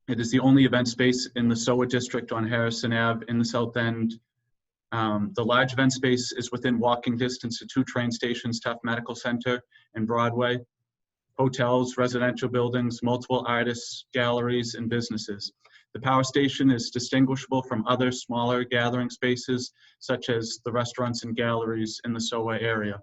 It is the only event space in the SOA district on Harrison Ave in the South End. The large event space is within walking distance to 2 train stations, Tough Medical Center and Broadway, hotels, residential buildings, multiple artists, galleries, and businesses. The Power Station is distinguishable from other smaller gathering spaces, such as the restaurants and galleries in the SOA area.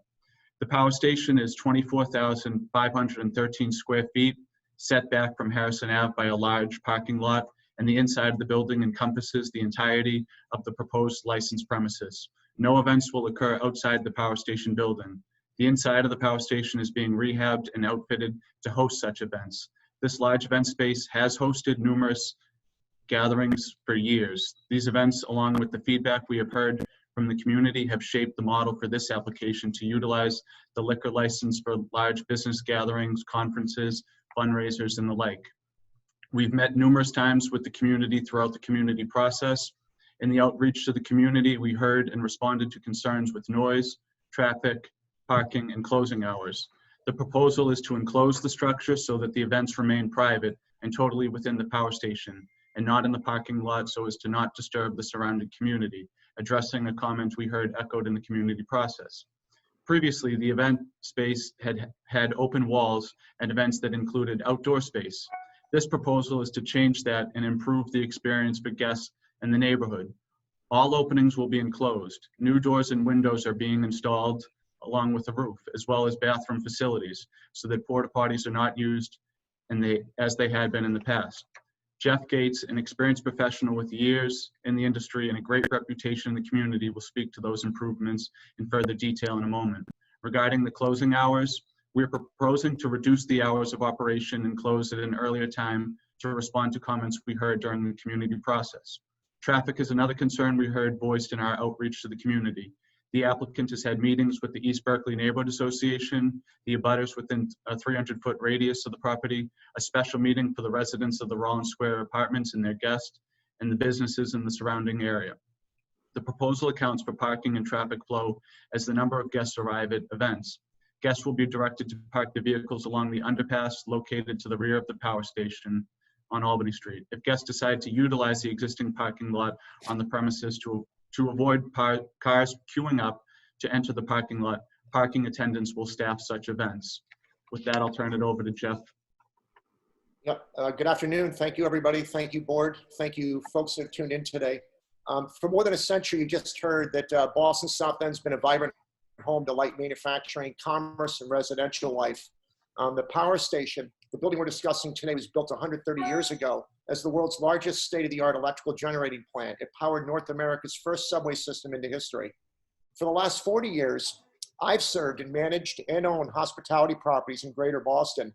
The Power Station is 24,513 square feet set back from Harrison Ave by a large parking lot, and the inside of the building encompasses the entirety of the proposed licensed premises. No events will occur outside the power station building. The inside of the power station is being rehabbed and outfitted to host such events. This large event space has hosted numerous gatherings for years. These events, along with the feedback we have heard from the community, have shaped the model for this application to utilize the liquor license for large business gatherings, conferences, fundraisers, and the like. We've met numerous times with the community throughout the community process. In the outreach to the community, we heard and responded to concerns with noise, traffic, parking, and closing hours. The proposal is to enclose the structure so that the events remain private and totally within the power station and not in the parking lot, so as to not disturb the surrounding community, addressing a comment we heard echoed in the community process. Previously, the event space had open walls and events that included outdoor space. This proposal is to change that and improve the experience for guests in the neighborhood. All openings will be enclosed. New doors and windows are being installed along with the roof, as well as bathroom facilities, so that porta potties are not used as they had been in the past. Jeff Gates, an experienced professional with years in the industry and a great reputation in the community, will speak to those improvements in further detail in a moment. Regarding the closing hours, we're proposing to reduce the hours of operation and close at an earlier time to respond to comments we heard during the community process. Traffic is another concern we heard voiced in our outreach to the community. The applicant has had meetings with the East Berkeley Neighborhood Association, the abutters within a 300-foot radius of the property, a special meeting for the residents of the Rollins Square apartments and their guests, and the businesses in the surrounding area. The proposal accounts for parking and traffic flow as the number of guests arrive at events. Guests will be directed to park the vehicles along the underpass located to the rear of the power station on Albany Street. If guests decide to utilize the existing parking lot on the premises to avoid cars queuing up to enter the parking lot, parking attendants will staff such events. With that, I'll turn it over to Jeff. Yep. Good afternoon. Thank you, everybody. Thank you, board. Thank you, folks that have tuned in today. For more than a century, you just heard that Boston South End's been a vibrant home to light manufacturing, commerce, and residential life. The power station, the building we're discussing today, was built 130 years ago as the world's largest state-of-the-art electrical generating plant. It powered North America's first subway system into history. For the last 40 years, I've served and managed and owned hospitality properties in Greater Boston,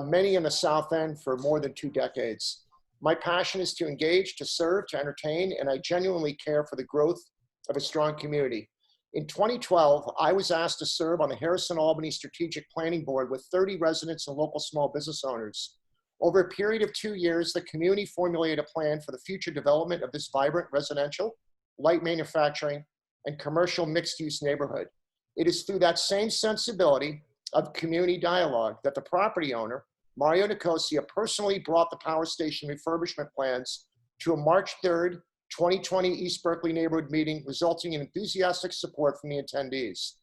many in the South End for more than 2 decades. My passion is to engage, to serve, to entertain, and I genuinely care for the growth of a strong community. In 2012, I was asked to serve on the Harrison Albany Strategic Planning Board with 30 residents and local small business owners. Over a period of 2 years, the community formulated a plan for the future development of this vibrant residential, light manufacturing, and commercial mixed-use neighborhood. It is through that same sensibility of community dialogue that the property owner, Mario Nicosia, personally brought the power station refurbishment plans to a March 3rd, 2020 East Berkeley neighborhood meeting, resulting in enthusiastic support from the attendees,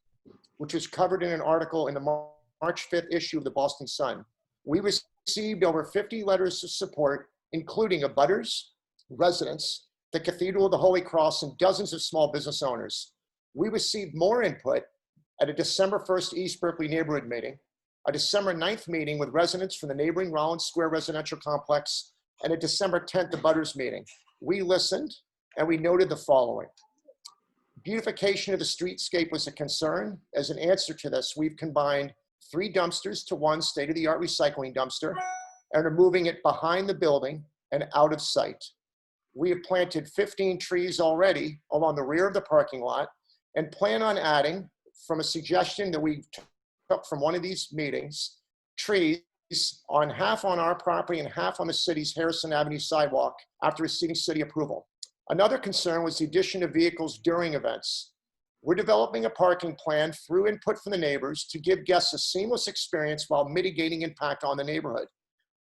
which was covered in an article in the March 5th issue of the Boston Sun. We received over 50 letters of support, including abutters, residents, the Cathedral of the Holy Cross, and dozens of small business owners. We received more input at a December 1st East Berkeley neighborhood meeting, a December 9th meeting with residents from the neighboring Rollins Square residential complex, and a December 10th abutters meeting. We listened and we noted the following. Beautification of the streetscape was a concern. As an answer to this, we've combined 3 dumpsters to 1 state-of-the-art recycling dumpster and are moving it behind the building and out of sight. We have planted 15 trees already along the rear of the parking lot and plan on adding, from a suggestion that we took from one of these meetings, trees on half on our property and half on the city's Harrison Avenue sidewalk after receiving city approval. Another concern was the addition of vehicles during events. We're developing a parking plan through input from the neighbors to give guests a seamless experience while mitigating impact on the neighborhood.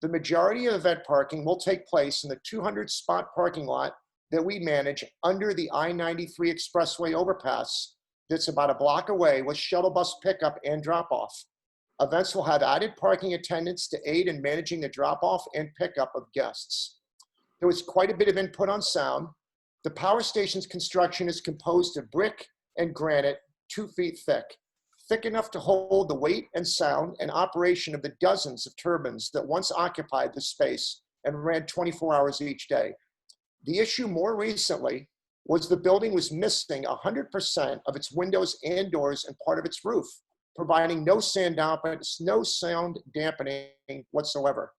The majority of event parking will take place in the 200-spot parking lot that we manage under the I-93 expressway overpass that's about a block away with shuttle bus pickup and drop-off. Events will have added parking attendants to aid in managing the drop-off and pickup of guests. There was quite a bit of input on sound. The power station's construction is composed of brick and granite 2 feet thick. thick enough to hold the weight and sound and operation of the dozens of turbines that once occupied the space and ran 24 hours each day. The issue more recently was the building was missing 100% of its windows and doors and part of its roof, providing no sound dampening whatsoever.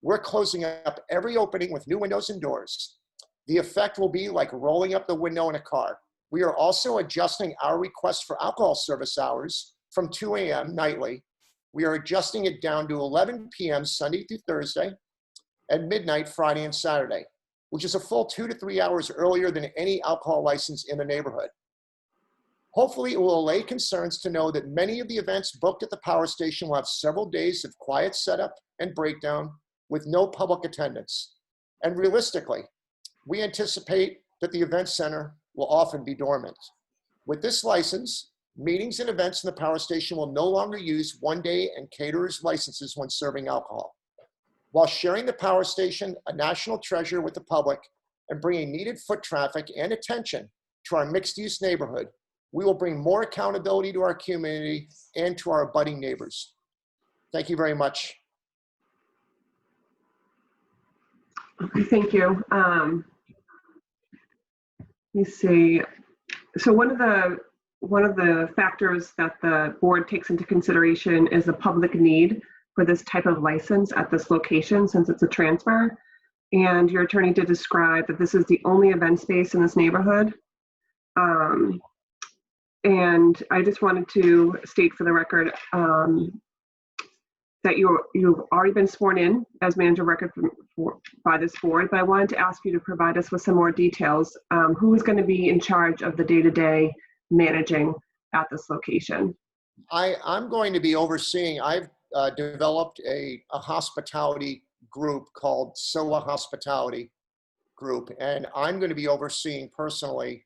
We're closing up every opening with new windows and doors. The effect will be like rolling up the window in a car. We are also adjusting our request for alcohol service hours from 2 a.m. nightly. We are adjusting it down to 11 p.m. Sunday through Thursday and midnight Friday and Saturday, which is a full 2 to 3 hours earlier than any alcohol license in the neighborhood. Hopefully, it will allay concerns to know that many of the events booked at the power station will have several days of quiet setup and breakdown with no public attendance. And realistically, we anticipate that the event center will often be dormant. With this license, meetings and events in the power station will no longer use one-day and caterers licenses when serving alcohol. While sharing the power station, a national treasure, with the public and bringing needed foot traffic and attention to our mixed-use neighborhood, we will bring more accountability to our community and to our abutting neighbors. Thank you very much. Okay, thank you. Let me see. So one of the factors that the board takes into consideration is the public need for this type of license at this location, since it's a transfer. And your attorney did describe that this is the only event space in this neighborhood. And I just wanted to state for the record that you've already been sworn in as manager of record by this board, but I wanted to ask you to provide us with some more details. Who is going to be in charge of the day-to-day managing at this location? I'm going to be overseeing, I've developed a hospitality group called SOA Hospitality Group, and I'm going to be overseeing personally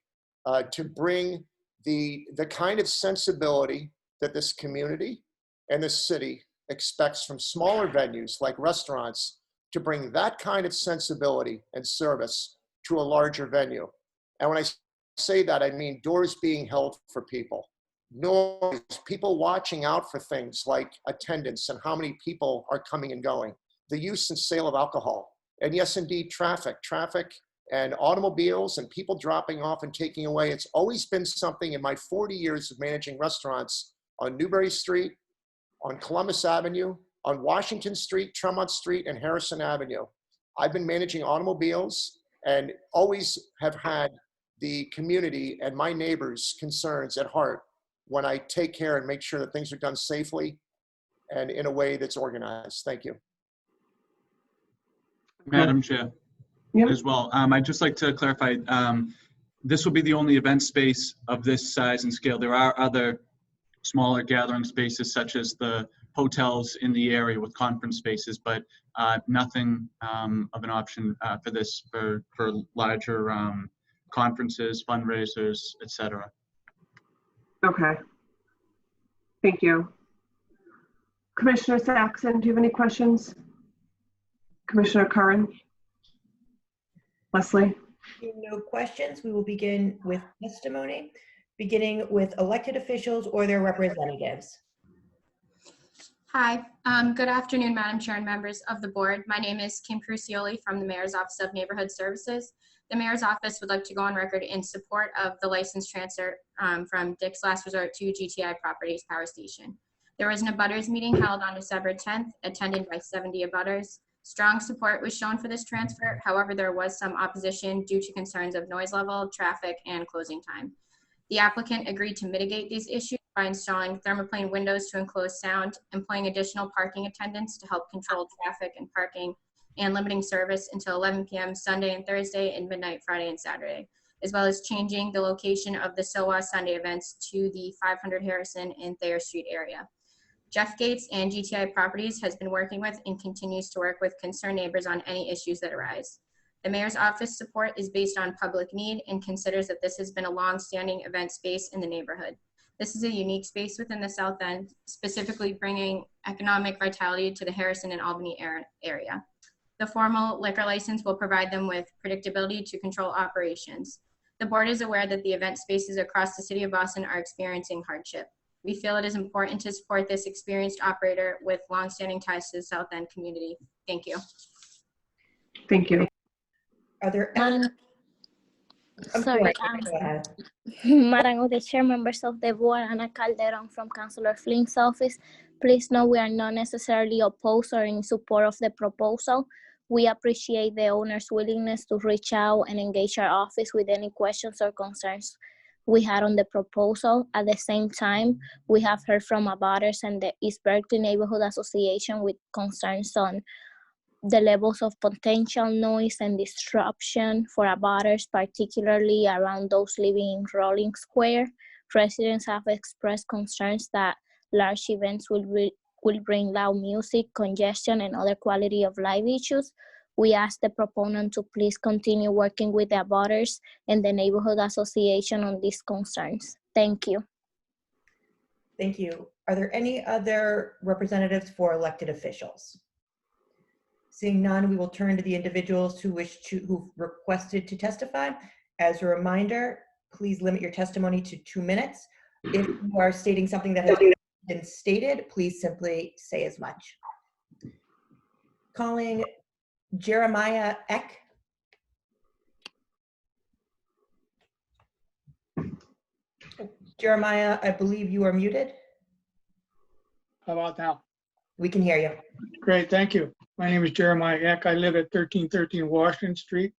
to bring the kind of sensibility that this community and this city expects from smaller venues like restaurants, to bring that kind of sensibility and service to a larger venue. And when I say that, I mean doors being held for people, noise, people watching out for things like attendance and how many people are coming and going, the use and sale of alcohol, and yes, indeed, traffic and automobiles and people dropping off and taking away. It's always been something in my 40 years of managing restaurants on Newbury Street, on Columbus Avenue, on Washington Street, Tremont Street, and Harrison Avenue. I've been managing automobiles and always have had the community and my neighbors' concerns at heart when I take care and make sure that things are done safely and in a way that's organized. Thank you. Madam Chair, as well, I'd just like to clarify, this will be the only event space of this size and scale. There are other smaller gathering spaces such as the hotels in the area with conference spaces, but nothing of an option for this for larger conferences, fundraisers, etc. Okay. Thank you. Commissioner Saxon, do you have any questions? Commissioner Curran? Leslie? No questions. We will begin with testimony, beginning with elected officials or their representatives. Hi, good afternoon, Madam Chair and members of the board. My name is Kim Crucioli from the Mayor's Office of Neighborhood Services. The Mayor's Office would like to go on record in support of the license transfer from Dick's Last Resort to GTI Properties Power Station. There was an abutters meeting held on December 10th, attended by 70 abutters. Strong support was shown for this transfer. However, there was some opposition due to concerns of noise level, traffic, and closing time. The applicant agreed to mitigate these issues by installing thermoplane windows to enclose sound, employing additional parking attendants to help control traffic and parking, and limiting service until 11 p.m. Sunday and Thursday and midnight Friday and Saturday, as well as changing the location of the SOA Sunday events to the 500 Harrison and Thayer Street area. Jeff Gates and GTI Properties has been working with and continues to work with concerned neighbors on any issues that arise. The Mayor's Office support is based on public need and considers that this has been a long-standing event space in the neighborhood. This is a unique space within the South End, specifically bringing economic vitality to the Harrison and Albany area. The formal liquor license will provide them with predictability to control operations. The board is aware that the event spaces across the city of Boston are experiencing hardship. We feel it is important to support this experienced operator with longstanding ties to the South End community. Thank you. Thank you. Are there any? Sorry, Go ahead. Madam of the Chair, members of the board, Ana Calderon from Councilor Flynn's office. Please know we are not necessarily opposed or in support of the proposal. We appreciate the owner's willingness to reach out and engage our office with any questions or concerns we had on the proposal. At the same time, we have heard from abutters and the East Berkeley Neighborhood Association with concerns on the levels of potential noise and disruption for abutters, particularly around those living in Rolling Square. Residents have expressed concerns that large events will bring loud music, congestion, and other quality of life issues. We ask the proponent to please continue working with the abutters and the neighborhood association on these concerns. Thank you. Thank you. Are there any other representatives for elected officials? Seeing none, we will turn to the individuals who requested to testify. As a reminder, please limit your testimony to 2 minutes. If you are stating something that has been stated, please simply say as much. Calling Jeremiah Eck. Jeremiah, I believe you are muted. How about now? We can hear you. Great, thank you. My name is Jeremiah Eck. I live at 1313 Washington Street,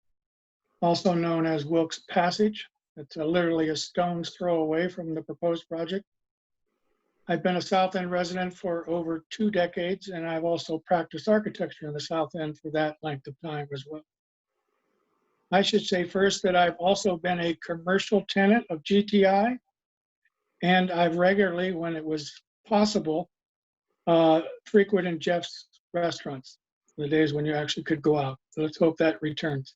also known as Wilkes Passage. It's literally a stone's throw away from the proposed project. I've been a South End resident for over 2 decades, and I've also practiced architecture in the South End for that length of time as well. I should say first that I've also been a commercial tenant of GTI, and I've regularly, when it was possible, frequented Jeff's restaurants, the days when you actually could go out. So let's hope that returns.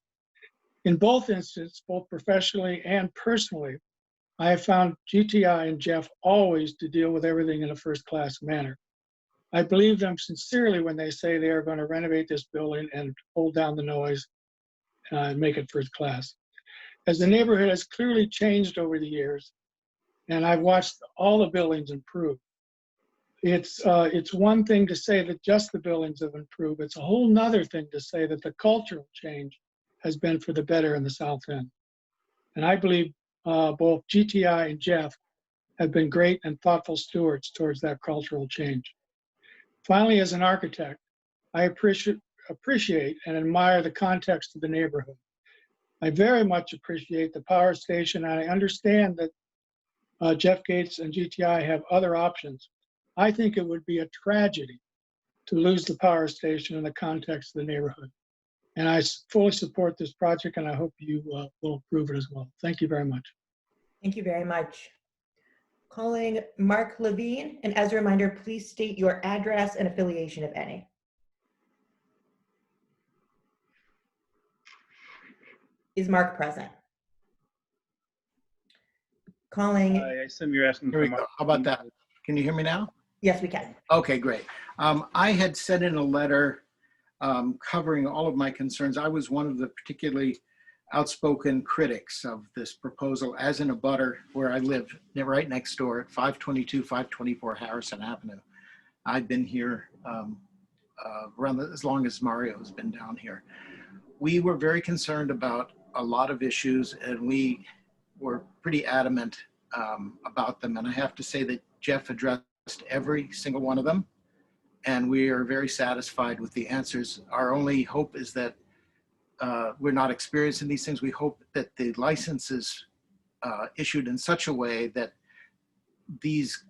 In both instances, both professionally and personally, I have found GTI and Jeff always to deal with everything in a first-class manner. I believe them sincerely when they say they are going to renovate this building and hold down the noise and make it first class. As the neighborhood has clearly changed over the years, and I've watched all the buildings improve, it's one thing to say that just the buildings have improved. It's a whole nother thing to say that the cultural change has been for the better in the South End. And I believe both GTI and Jeff have been great and thoughtful stewards towards that cultural change. Finally, as an architect, I appreciate and admire the context of the neighborhood. I very much appreciate the power station, and I understand that Jeff Gates and GTI have other options. I think it would be a tragedy to lose the power station in the context of the neighborhood. And I fully support this project, and I hope you will approve it as well. Thank you very much. Thank you very much. Calling Mark Levine, and as a reminder, please state your address and affiliation, if any. Is Mark present? Calling. I assume you're asking for Mark. How about that? Can you hear me now? Yes, we can. Okay, great. I had sent in a letter covering all of my concerns. I was one of the particularly outspoken critics of this proposal as in a abutter where I live right next door at 522, 524 Harrison Avenue. I've been here around as long as Mario has been down here. We were very concerned about a lot of issues, and we were pretty adamant about them. And I have to say that Jeff addressed every single one of them, and we are very satisfied with the answers. Our only hope is that we're not experiencing these things. We hope that the license is issued in such a way that these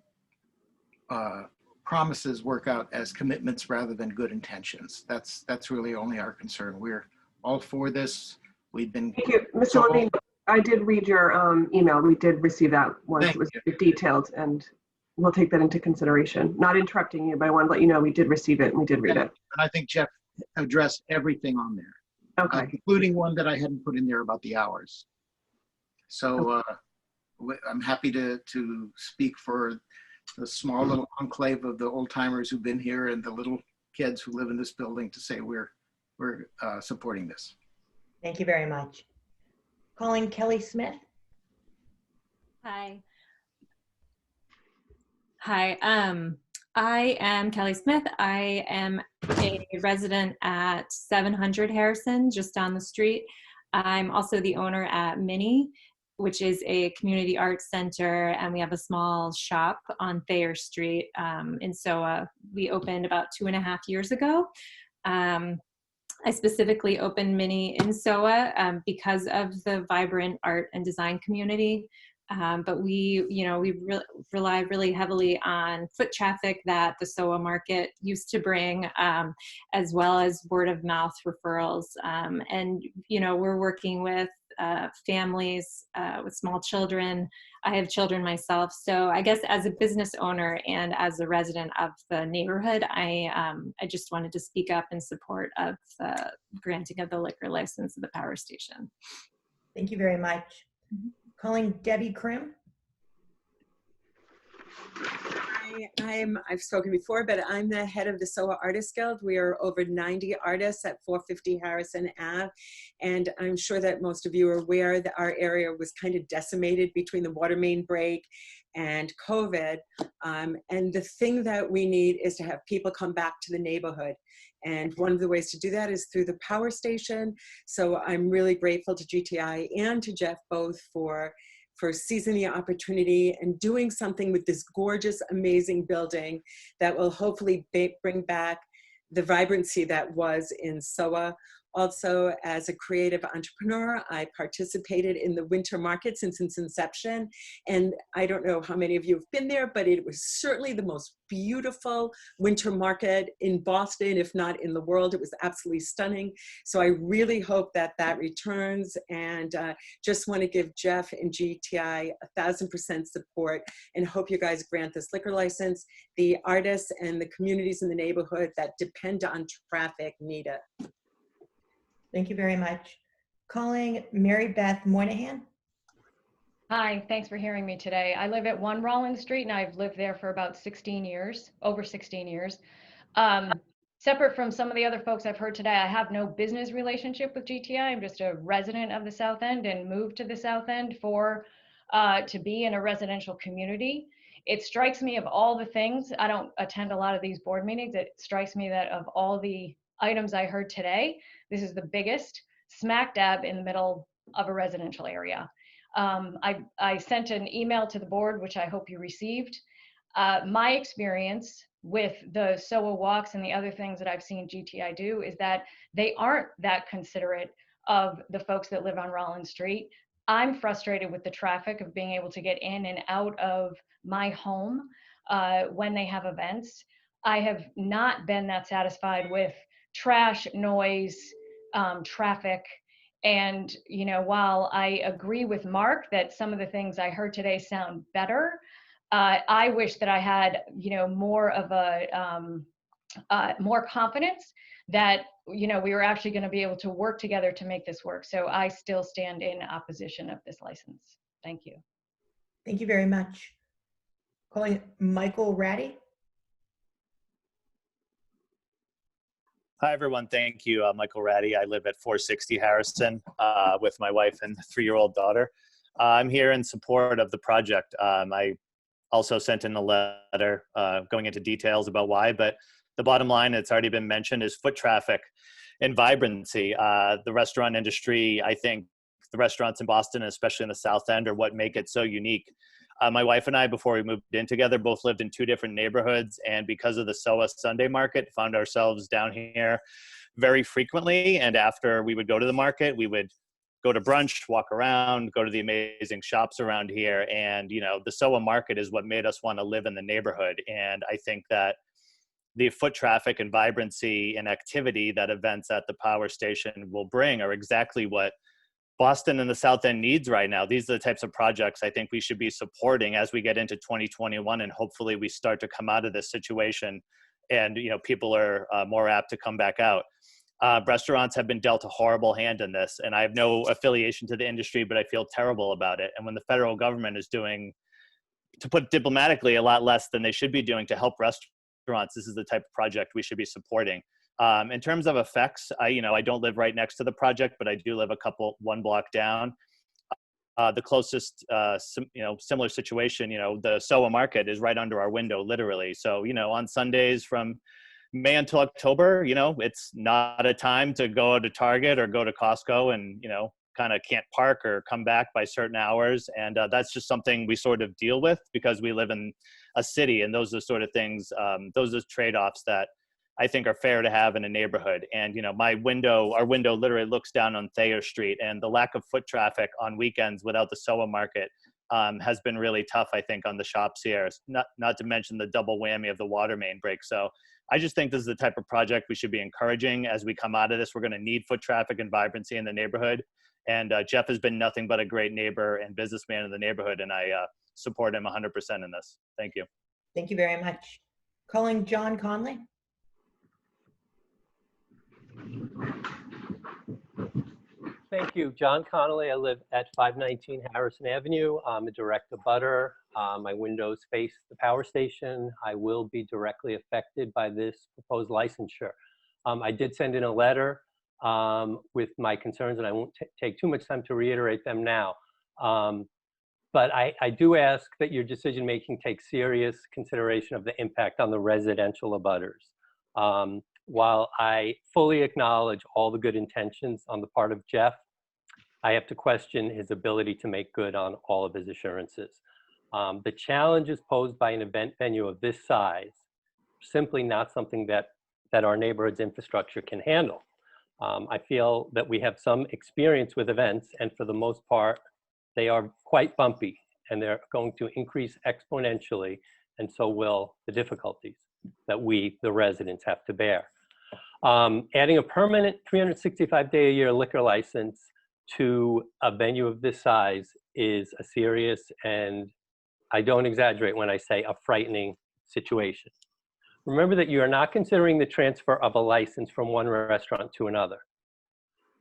promises work out as commitments rather than good intentions. That's really only our concern. We're all for this. We've been. Thank you, Mr. Levine. I did read your email. We did receive that once. It was detailed, and we'll take that into consideration. Not interrupting you, but I want to let you know we did receive it and we did read it. And I think Jeff addressed everything on there, okay, including one that I hadn't put in there about the hours. So I'm happy to speak for the small little enclave of the old timers who've been here and the little kids who live in this building to say we're supporting this. Thank you very much. Calling Kelly Smith. Hi. Hi, I am Kelly Smith. I am a resident at 700 Harrison, just down the street. I'm also the owner at Mini, which is a community arts center, and we have a small shop on Thayer Street in SOA. We opened about 2.5 years ago. I specifically opened Mini in SOA because of the vibrant art and design community. But we rely really heavily on foot traffic that the SOA market used to bring, as well as word of mouth referrals. And, we're working with families with small children. I have children myself. So I guess as a business owner and as a resident of the neighborhood, I just wanted to speak up in support of the granting of the liquor license of the power station. Thank you very much. Calling Debbie Krim. I've spoken before, but I'm the head of the SOA Artists Guild. We are over 90 artists at 450 Harrison Ave. And I'm sure that most of you are aware that our area was kind of decimated between the water main break and COVID. And the thing that we need is to have people come back to the neighborhood. And one of the ways to do that is through the power station. So I'm really grateful to GTI and to Jeff both for seizing the opportunity and doing something with this gorgeous, amazing building that will hopefully bring back the vibrancy that was in SOA. Also, as a creative entrepreneur, I participated in the winter market since its inception. And I don't know how many of you have been there, but it was certainly the most beautiful winter market in Boston, if not in the world. It was absolutely stunning. So I really hope that that returns, and just want to give Jeff and GTI 1,000% support and hope you guys grant this liquor license. The artists and the communities in the neighborhood that depend on traffic need it. Thank you very much. Calling Mary Beth Moynihan. Hi, thanks for hearing me today. I live at 1 Rollins Street, and I've lived there for about 16 years, over 16 years. Separate from some of the other folks I've heard today, I have no business relationship with GTI. I'm just a resident of the South End and moved to the South End to be in a residential community. It strikes me, of all the things, I don't attend a lot of these board meetings, it strikes me that of all the items I heard today, this is the biggest, smack dab in the middle of a residential area. I sent an email to the board, which I hope you received. My experience with the SOA walks and the other things that I've seen GTI do is that they aren't that considerate of the folks that live on Rollins Street. I'm frustrated with the traffic of being able to get in and out of my home when they have events. I have not been that satisfied with trash, noise, traffic. And, while I agree with Mark that some of the things I heard today sound better, I wish that I had, more of more confidence that, we were actually going to be able to work together to make this work. So I still stand in opposition of this license. Thank you. Thank you very much. Calling Michael Ratty. Hi, everyone. Thank you. Michael Ratty. I live at 460 Harrison with my wife and 3-year-old daughter. I'm here in support of the project. I also sent in a letter going into details about why, but the bottom line, it's already been mentioned, is foot traffic and vibrancy. The restaurant industry, I think the restaurants in Boston, especially in the South End, are what make it so unique. My wife and I, before we moved in together, both lived in 2 different neighborhoods, and because of the SOA Sunday market, found ourselves down here very frequently. And after we would go to the market, we would go to brunch, walk around, go to the amazing shops around here. And, the SOA market is what made us want to live in the neighborhood. And I think that the foot traffic and vibrancy and activity that events at the power station will bring are exactly what Boston and the South End needs right now. These are the types of projects I think we should be supporting as we get into 2021, and hopefully we start to come out of this situation and people are more apt to come back out. Restaurants have been dealt a horrible hand in this, and I have no affiliation to the industry, but I feel terrible about it. And when the federal government is doing, to put diplomatically, a lot less than they should be doing to help restaurants, this is the type of project we should be supporting. In terms of effects, I don't live right next to the project, but I do live 1 block down. the closest, similar situation, the SOA market is right under our window, literally. So, on Sundays from May until October, it's not a time to go to Target or go to Costco and, kind of can't park or come back by certain hours. And that's just something we sort of deal with because we live in a city, and those are sort of things, those are trade-offs that I think are fair to have in a neighborhood. And, our window literally looks down on Thayer Street, and the lack of foot traffic on weekends without the SOA market has been really tough, I think, on the shops here, not to mention the double whammy of the water main break. So I just think this is the type of project we should be encouraging as we come out of this. We're going to need foot traffic and vibrancy in the neighborhood. And Jeff has been nothing but a great neighbor and businessman in the neighborhood, and I support him 100% in this. Thank you. Thank you very much. Calling John Conley. Thank you. John Connolly. I live at 519 Harrison Avenue. I'm a direct abutter. My windows face the power station. I will be directly affected by this proposed licensure. I did send in a letter with my concerns, and I won't take too much time to reiterate them now. But I do ask that your decision-making take serious consideration of the impact on the residential abutters. While I fully acknowledge all the good intentions on the part of Jeff, I have to question his ability to make good on all of his assurances. The challenges posed by an event venue of this size are simply not something that our neighborhood's infrastructure can handle. I feel that we have some experience with events, and for the most part, they are quite bumpy, and they're going to increase exponentially, and so will the difficulties that we, the residents, have to bear. Adding a permanent 365-day-a-year liquor license to a venue of this size is a serious, and I don't exaggerate when I say a frightening situation. Remember that you are not considering the transfer of a license from one restaurant to another.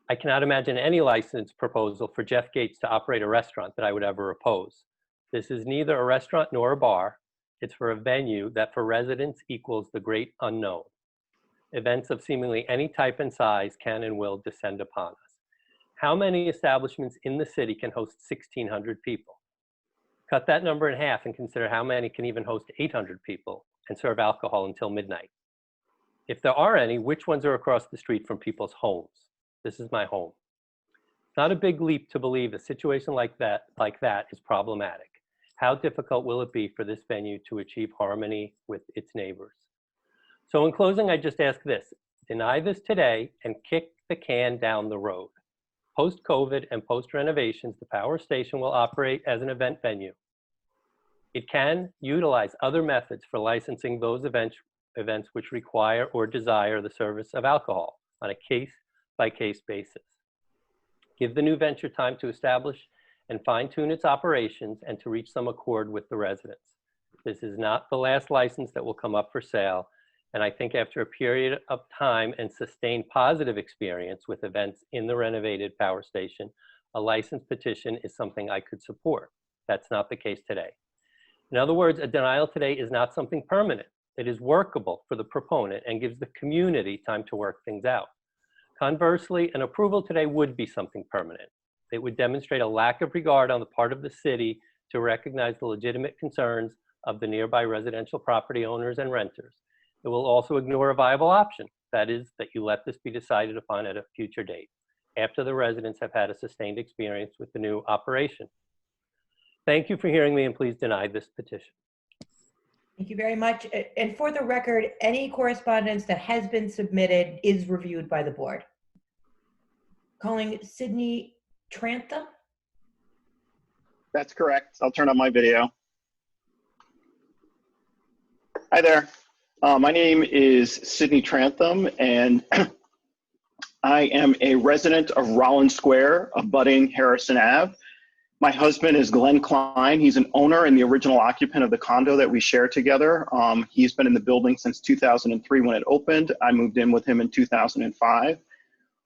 I cannot imagine any license proposal for Jeff Gates to operate a restaurant that I would ever oppose. This is neither a restaurant nor a bar. It's for a venue that for residents equals the great unknown. Events of seemingly any type and size can and will descend upon us. How many establishments in the city can host 1,600 people? Cut that number in half and consider how many can even host 800 people and serve alcohol until midnight. If there are any, which ones are across the street from people's homes? This is my home. It's not a big leap to believe a situation like that is problematic. How difficult will it be for this venue to achieve harmony with its neighbors? So in closing, I just ask this: deny this today and kick the can down the road. Post-COVID and post-renovations, the power station will operate as an event venue. It can utilize other methods for licensing those events which require or desire the service of alcohol on a case-by-case basis. Give the new venture time to establish and fine-tune its operations and to reach some accord with the residents. This is not the last license that will come up for sale, and I think after a period of time and sustained positive experience with events in the renovated power station, a license petition is something I could support. That's not the case today. In other words, a denial today is not something permanent. It is workable for the proponent and gives the community time to work things out. Conversely, an approval today would be something permanent. It would demonstrate a lack of regard on the part of the city to recognize the legitimate concerns of the nearby residential property owners and renters. It will also ignore a viable option, that is, that you let this be decided upon at a future date, after the residents have had a sustained experience with the new operation. Thank you for hearing me, and please deny this petition. Thank you very much. And for the record, any correspondence that has been submitted is reviewed by the board. Calling Sydney Trantham. That's correct. I'll turn on my video. Hi there. My name is Sydney Trantham, and I am a resident of Rollins Square, abutting Harrison Ave. My husband is Glenn Klein. He's an owner and the original occupant of the condo that we share together. He's been in the building since 2003 when it opened. I moved in with him in 2005.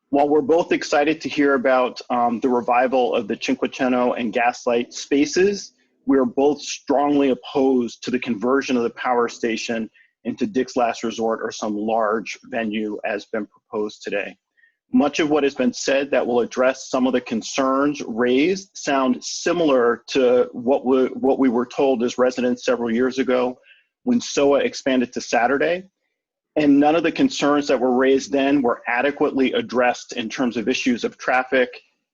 While we're both excited to hear about the revival of the Cinquecento and Gaslight spaces, we are both strongly opposed to the conversion of the power station into Dick's Last Resort or some large venue as been proposed today. Much of what has been said that will address some of the concerns raised sound similar to what we were told as residents several years ago when SOA expanded to Saturday. And none of the concerns that were raised then were adequately addressed in terms of issues of traffic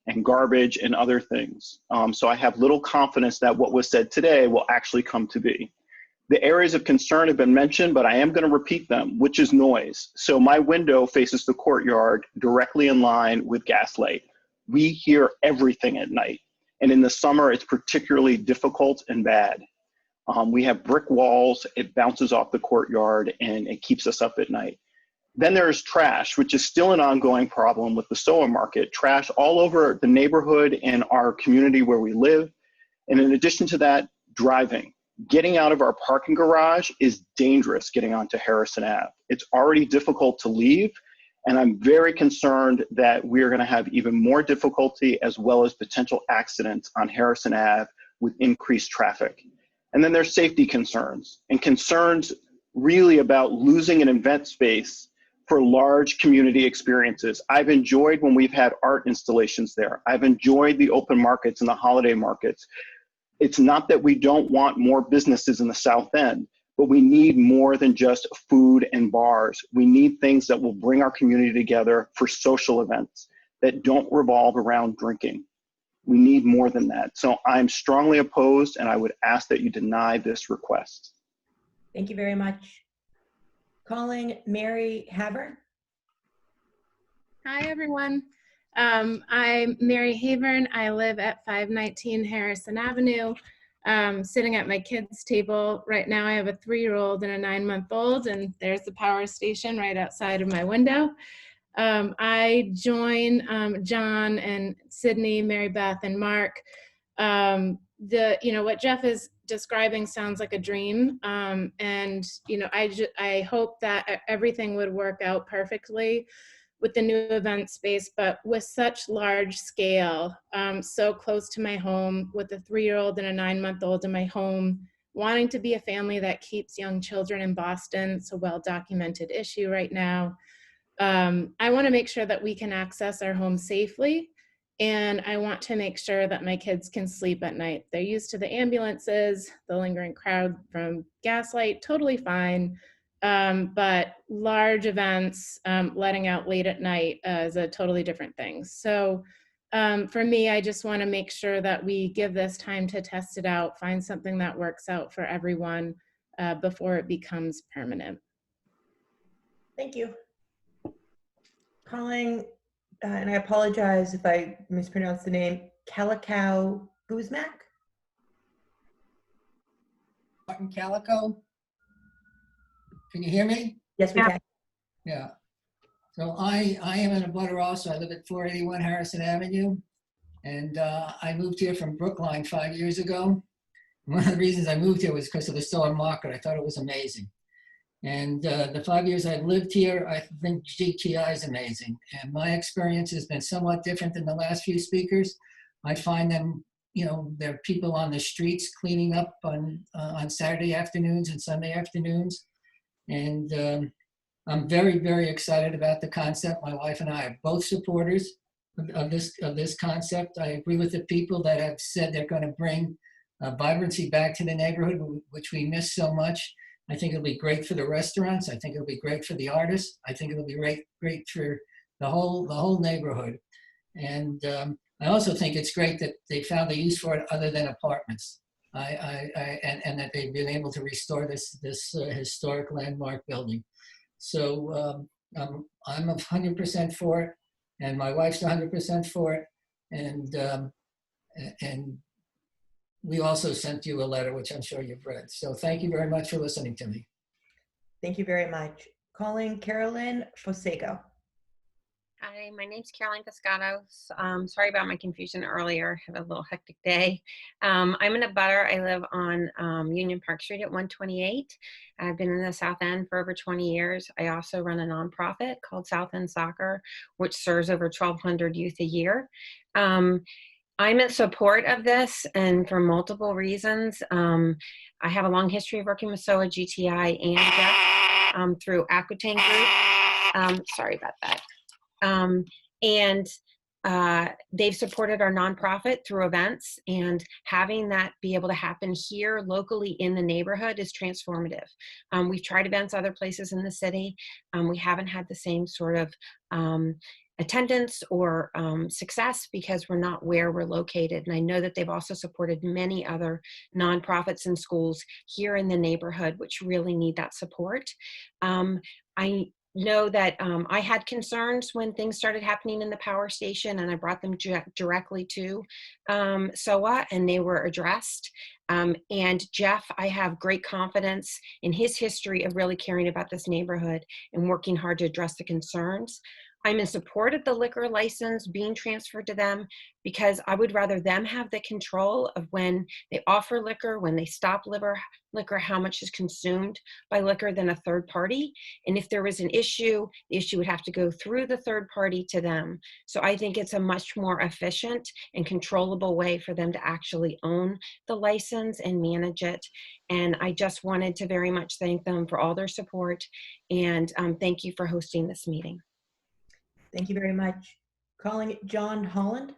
and garbage and other things. So I have little confidence that what was said today will actually come to be. The areas of concern have been mentioned, but I am going to repeat them, which is noise. So my window faces the courtyard directly in line with Gaslight. We hear everything at night. And in the summer, it's particularly difficult and bad. We have brick walls, it bounces off the courtyard, and it keeps us up at night. Then there's trash, which is still an ongoing problem with the SOA market. Trash all over the neighborhood and our community where we live. And in addition to that, driving. Getting out of our parking garage is dangerous getting onto Harrison Ave. It's already difficult to leave, and I'm very concerned that we're going to have even more difficulty as well as potential accidents on Harrison Ave with increased traffic. And then there's safety concerns and concerns really about losing an event space for large community experiences. I've enjoyed when we've had art installations there. I've enjoyed the open markets and the holiday markets. It's not that we don't want more businesses in the South End, but we need more than just food and bars. We need things that will bring our community together for social events that don't revolve around drinking. We need more than that. So I'm strongly opposed, and I would ask that you deny this request. Thank you very much. Calling Mary Havern. Hi, everyone. I'm Mary Havern. I live at 519 Harrison Avenue. Sitting at my kids' table right now. I have a 3-year-old and a 9-month-old, and there's the power station right outside of my window. I join John and Sydney, Mary Beth, and Mark. What Jeff is describing sounds like a dream, and I hope that everything would work out perfectly with the new event space, but with such large scale, so close to my home, with a 3-year-old and a 9-month-old in my home, wanting to be a family that keeps young children in Boston. It's a well-documented issue right now. I want to make sure that we can access our home safely, and I want to make sure that my kids can sleep at night. They're used to the ambulances, the lingering crowd from Gaslight, totally fine. But large events, letting out late at night is a totally different thing. So for me, I just want to make sure that we give this time to test it out, find something that works out for everyone before it becomes permanent. Thank you. Calling, and I apologize if I mispronounce the name, Calico Guzmak? Martin Calico. Can you hear me? Yes, we can. Yeah. So I am in a butter also. I live at 481 Harrison Avenue. And I moved here from Brookline 5 years ago. One of the reasons I moved here was because of the SOA market. I thought it was amazing. And the 5 years I've lived here, I think GTI is amazing. And my experience has been somewhat different than the last few speakers. I find them, there are people on the streets cleaning up on Saturday afternoons and Sunday afternoons. And I'm very, very excited about the concept. My wife and I are both supporters of this concept. I agree with the people that have said they're going to bring vibrancy back to the neighborhood, which we miss so much. I think it'll be great for the restaurants. I think it'll be great for the artists. I think it'll be great for the whole neighborhood. And I also think it's great that they found a use for it other than apartments. And that they've been able to restore this historic landmark building. So I'm 100% for it, and my wife's 100% for it. And we also sent you a letter, which I'm sure you've read. So thank you very much for listening to me. Thank you very much. Calling Carolyn Foseco. Hi, my name's Caroline Pescato. Sorry about my confusion earlier. I have a little hectic day. I'm in a butter. I live on Union Park Street at 128. I've been in the South End for over 20 years. I also run a nonprofit called South End Soccer, which serves over 1,200 youth a year. I'm in support of this, and for multiple reasons. I have a long history of working with SOA, GTI, and Jeff through Aquitaine Group. Sorry about that. And they've supported our nonprofit through events, and having that be able to happen here locally in the neighborhood is transformative. We've tried events other places in the city. We haven't had the same sort of attendance or success because we're not where we're located. And I know that they've also supported many other nonprofits and schools here in the neighborhood, which really need that support. I know that I had concerns when things started happening in the power station, and I brought them directly to SOA, and they were addressed. And Jeff, I have great confidence in his history of really caring about this neighborhood and working hard to address the concerns. I'm in support of the liquor license being transferred to them because I would rather them have the control of when they offer liquor, when they stop liquor, how much is consumed by liquor than a third party. And if there was an issue, the issue would have to go through the third party to them. So I think it's a much more efficient and controllable way for them to actually own the license and manage it. And I just wanted to very much thank them for all their support, and thank you for hosting this meeting. Thank you very much. Calling John Holland.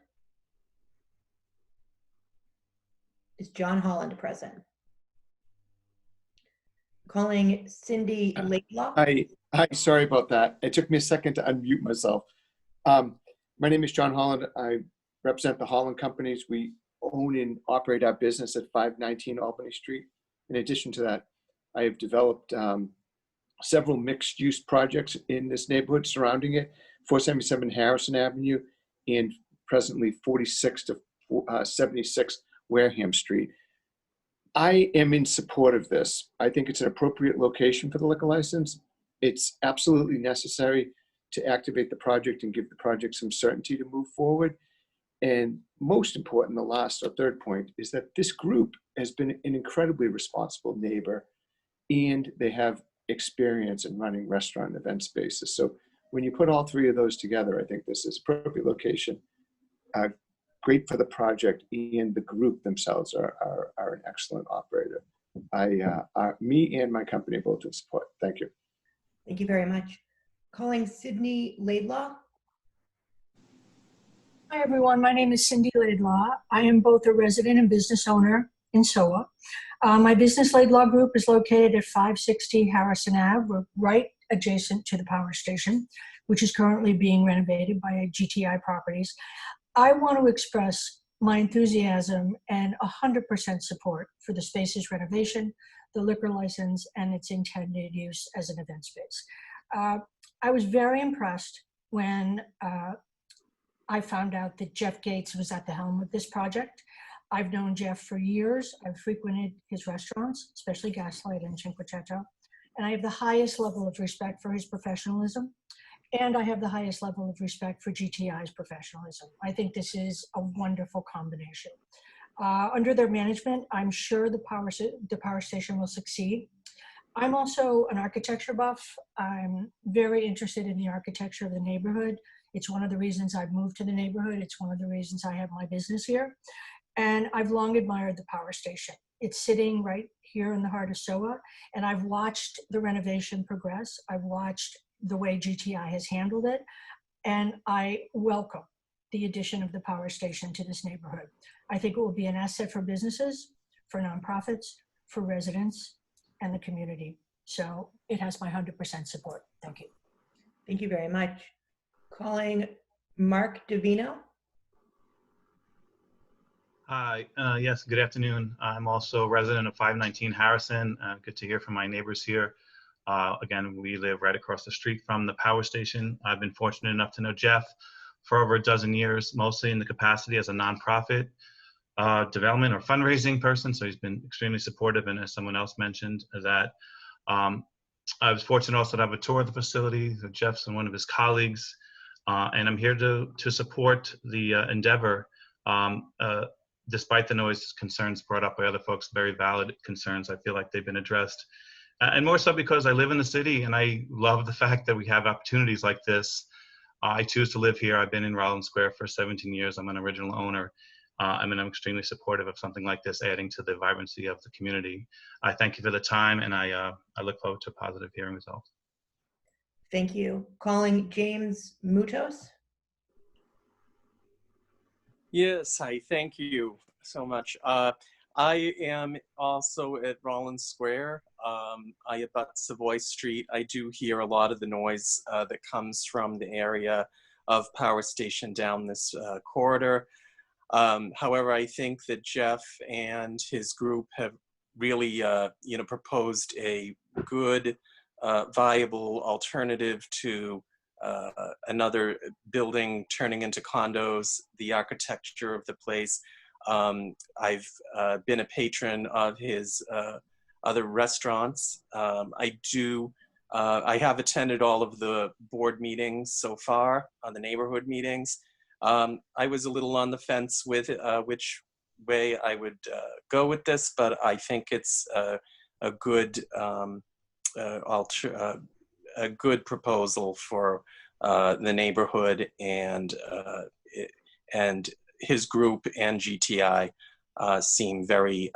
Is John Holland present? Calling Cindy Laidlaw. Hi, sorry about that. It took me a second to unmute myself. My name is John Holland. I represent the Holland Companies. We own and operate our business at 519 Albany Street. In addition to that, I have developed several mixed-use projects in this neighborhood surrounding it, 477 Harrison Avenue, and presently 46 to 76 Wareham Street. I am in support of this. I think it's an appropriate location for the liquor license. It's absolutely necessary to activate the project and give the project some certainty to move forward. And most important, the last or third point, is that this group has been an incredibly responsible neighbor, and they have experience in running restaurant and event spaces. So when you put all three of those together, I think this is appropriate location, great for the project, and the group themselves are an excellent operator. Me and my company are both in support. Thank you. Thank you very much. Calling Sydney Laidlaw. Hi, everyone. My name is Cindy Laidlaw. I am both a resident and business owner in SOA. My business Laidlaw Group is located at 560 Harrison Ave. We're right adjacent to the power station, which is currently being renovated by GTI Properties. I want to express my enthusiasm and 100% support for the space's renovation, the liquor license, and its intended use as an event space. I was very impressed when I found out that Jeff Gates was at the helm of this project. I've known Jeff for years. I've frequented his restaurants, especially Gaslight and Cinquecento, and I have the highest level of respect for his professionalism, and I have the highest level of respect for GTI's professionalism. I think this is a wonderful combination. Under their management, I'm sure the power station will succeed. I'm also an architecture buff. I'm very interested in the architecture of the neighborhood. It's one of the reasons I've moved to the neighborhood. It's one of the reasons I have my business here. And I've long admired the power station. It's sitting right here in the heart of SOA, and I've watched the renovation progress. I've watched the way GTI has handled it, and I welcome the addition of the power station to this neighborhood. I think it will be an asset for businesses, for nonprofits, for residents, and the community. So it has my 100% support. Thank you. Thank you very much. Calling Mark Davino. Hi, yes, good afternoon. I'm also a resident of 519 Harrison. Good to hear from my neighbors here. Again, we live right across the street from the power station. I've been fortunate enough to know Jeff for over a dozen years, mostly in the capacity as a nonprofit development or fundraising person. So he's been extremely supportive. And as someone else mentioned, that I was fortunate also to have a tour of the facility with Jeff's and one of his colleagues. And I'm here to support the endeavor. Despite the noise concerns brought up by other folks, very valid concerns, I feel like they've been addressed. And more so because I live in the city and I love the fact that we have opportunities like this. I choose to live here. I've been in Rollins Square for 17 years. I'm an original owner. I'm extremely supportive of something like this, adding to the vibrancy of the community. I thank you for the time, and I look forward to a positive hearing result. Thank you. Calling James Mutos. Yes, hi, thank you so much. I am also at Rollins Square. I abut Savoy Street. I do hear a lot of the noise that comes from the area of Power Station down this corridor. However, I think that Jeff and his group have really, proposed a good, viable alternative to another building turning into condos, the architecture of the place. I've been a patron of his other restaurants. I have attended all of the board meetings so far, on the neighborhood meetings. I was a little on the fence with which way I would go with this, but I think it's a good a good proposal for the neighborhood, and his group and GTI seem very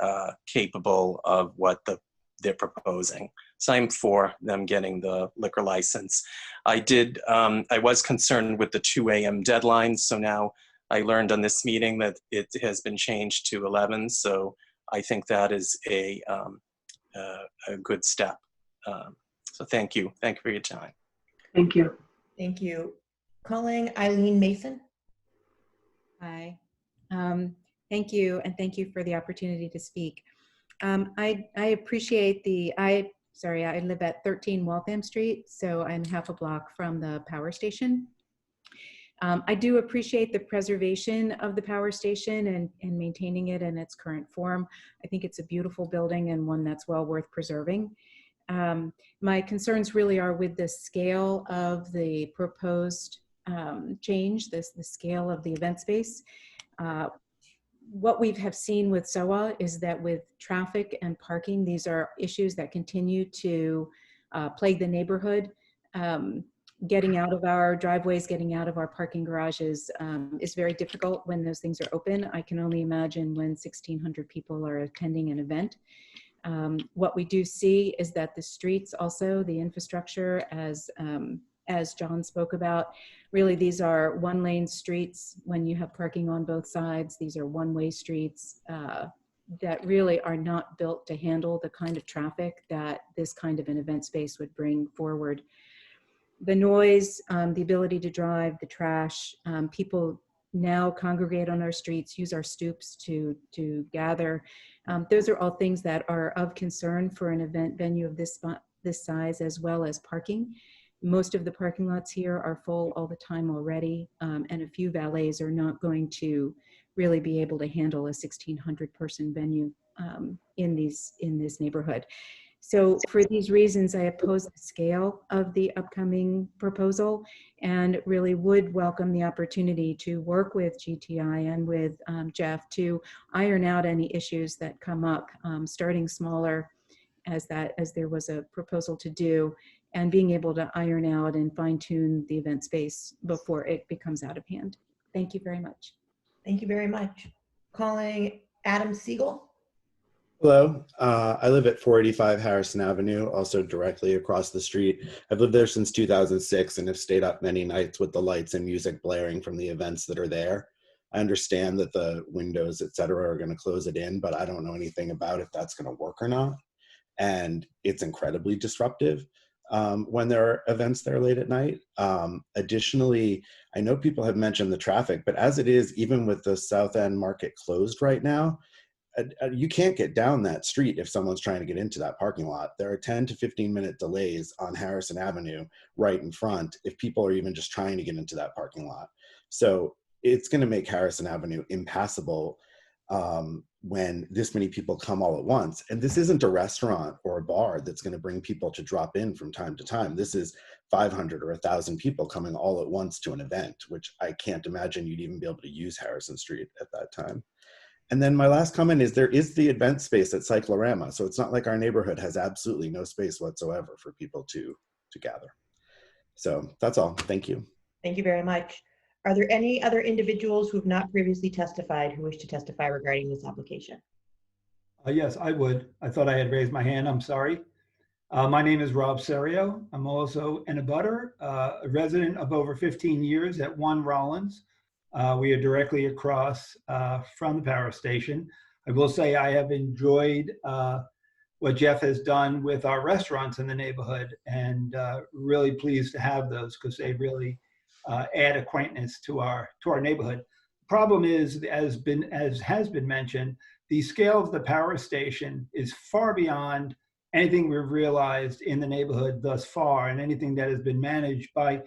capable of what they're proposing. So I'm for them getting the liquor license. I was concerned with the 2 a.m. deadline, so now I learned on this meeting that it has been changed to 11. So I think that is a good step. So thank you. Thank you for your time. Thank you. Thank you. Calling Eileen Mason. Hi. Thank you, and thank you for the opportunity to speak. I appreciate I live at 13 Waltham Street, so I'm half a block from the power station. I do appreciate the preservation of the power station and maintaining it in its current form. I think it's a beautiful building and one that's well worth preserving. My concerns really are with the scale of the proposed change, the scale of the event space. What we have seen with SOA is that with traffic and parking, these are issues that continue to plague the neighborhood. Getting out of our driveways, getting out of our parking garages is very difficult when those things are open. I can only imagine when 1,600 people are attending an event. What we do see is that the streets also, the infrastructure, as John spoke about, really these are one-lane streets when you have parking on both sides. These are one-way streets that really are not built to handle the kind of traffic that this kind of an event space would bring forward. The noise, the ability to drive, the trash, people now congregate on our streets, use our stoops to gather. Those are all things that are of concern for an event venue of this size, as well as parking. Most of the parking lots here are full all the time already, and a few valets are not going to really be able to handle a 1,600 person venue in this neighborhood. So for these reasons, I oppose the scale of the upcoming proposal and really would welcome the opportunity to work with GTI and with Jeff to iron out any issues that come up, starting smaller as there was a proposal to do, and being able to iron out and fine tune the event space before it becomes out of hand. Thank you very much. Thank you very much. Calling Adam Siegel. Hello, I live at 485 Harrison Avenue, also directly across the street. I've lived there since 2006 and have stayed up many nights with the lights and music blaring from the events that are there. I understand that the windows, et cetera, are going to close it in, but I don't know anything about if that's going to work or not. And it's incredibly disruptive when there are events there late at night. Additionally, I know people have mentioned the traffic, but as it is, even with the South End Market closed right now, you can't get down that street if someone's trying to get into that parking lot. There are 10 to 15-minute delays on Harrison Avenue right in front if people are even just trying to get into that parking lot. So it's going to make Harrison Avenue impassable when this many people come all at once. And this isn't a restaurant or a bar that's going to bring people to drop in from time to time. This is 500 or 1,000 people coming all at once to an event, which I can't imagine you'd even be able to use Harrison Street at that time. And then my last comment is there is the event space at Cyclorama. So it's not like our neighborhood has absolutely no space whatsoever for people to gather. So that's all. Thank you. Thank you very much. Are there any other individuals who have not previously testified who wish to testify regarding this application? Yes, I would. I thought I had raised my hand. I'm sorry. My name is Rob Serio. I'm also an abutter, a resident of over 15 years at 1 Rollins. We are directly across from the power station. I will say I have enjoyed what Jeff has done with our restaurants in the neighborhood, and really pleased to have those because they really add a quaintness to our neighborhood. Problem is, as has been mentioned, the scale of the power station is far beyond anything we've realized in the neighborhood thus far, and anything that has been managed by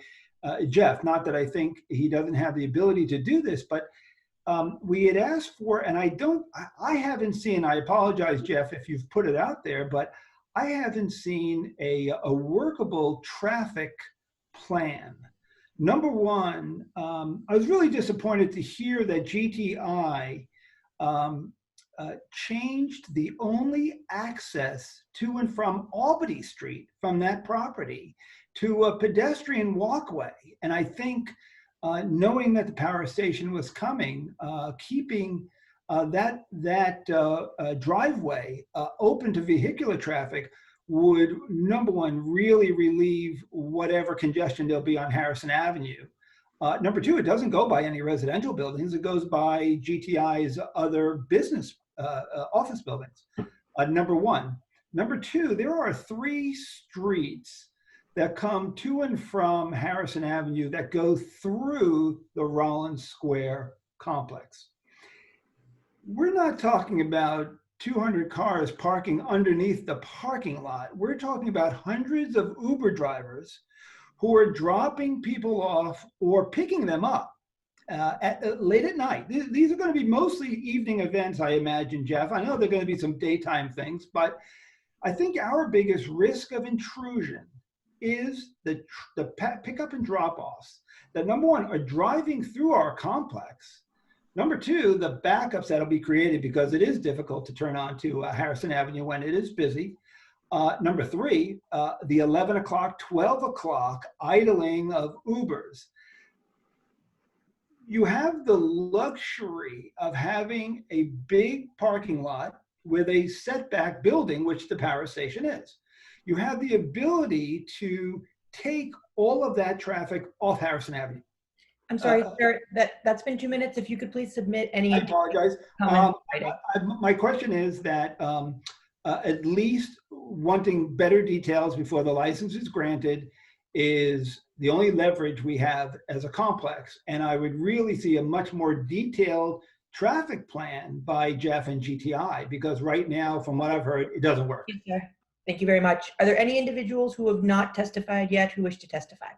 Jeff. Not that I think he doesn't have the ability to do this, but we had asked for, and I haven't seen, I apologize, Jeff, if you've put it out there, but I haven't seen a workable traffic plan. Number one, I was really disappointed to hear that GTI changed the only access to and from Albany Street from that property to a pedestrian walkway. And I think knowing that the power station was coming, keeping that driveway open to vehicular traffic would, number one, really relieve whatever congestion there'll be on Harrison Avenue. Number two, it doesn't go by any residential buildings. It goes by GTI's other business office buildings, number one. Number two, there are 3 streets that come to and from Harrison Avenue that go through the Rollins Square complex. We're not talking about 200 cars parking underneath the parking lot. We're talking about hundreds of Uber drivers who are dropping people off or picking them up late at night. These are going to be mostly evening events, I imagine, Jeff. I know there are going to be some daytime things, but I think our biggest risk of intrusion is the pickup and drop-offs that, number one, are driving through our complex. Number two, the backups that'll be created because it is difficult to turn on to Harrison Avenue when it is busy. Number three, the 11 o'clock, 12 o'clock idling of Ubers. You have the luxury of having a big parking lot with a setback building, which the power station is. You have the ability to take all of that traffic off Harrison Avenue. I'm sorry, sir, that's been 2 minutes. If you could please submit any. I apologize. My question is that at least wanting better details before the license is granted is the only leverage we have as a complex. And I would really see a much more detailed traffic plan by Jeff and GTI, because right now, from what I've heard, it doesn't work. Yes, sir. Thank you very much. Are there any individuals who have not testified yet who wish to testify?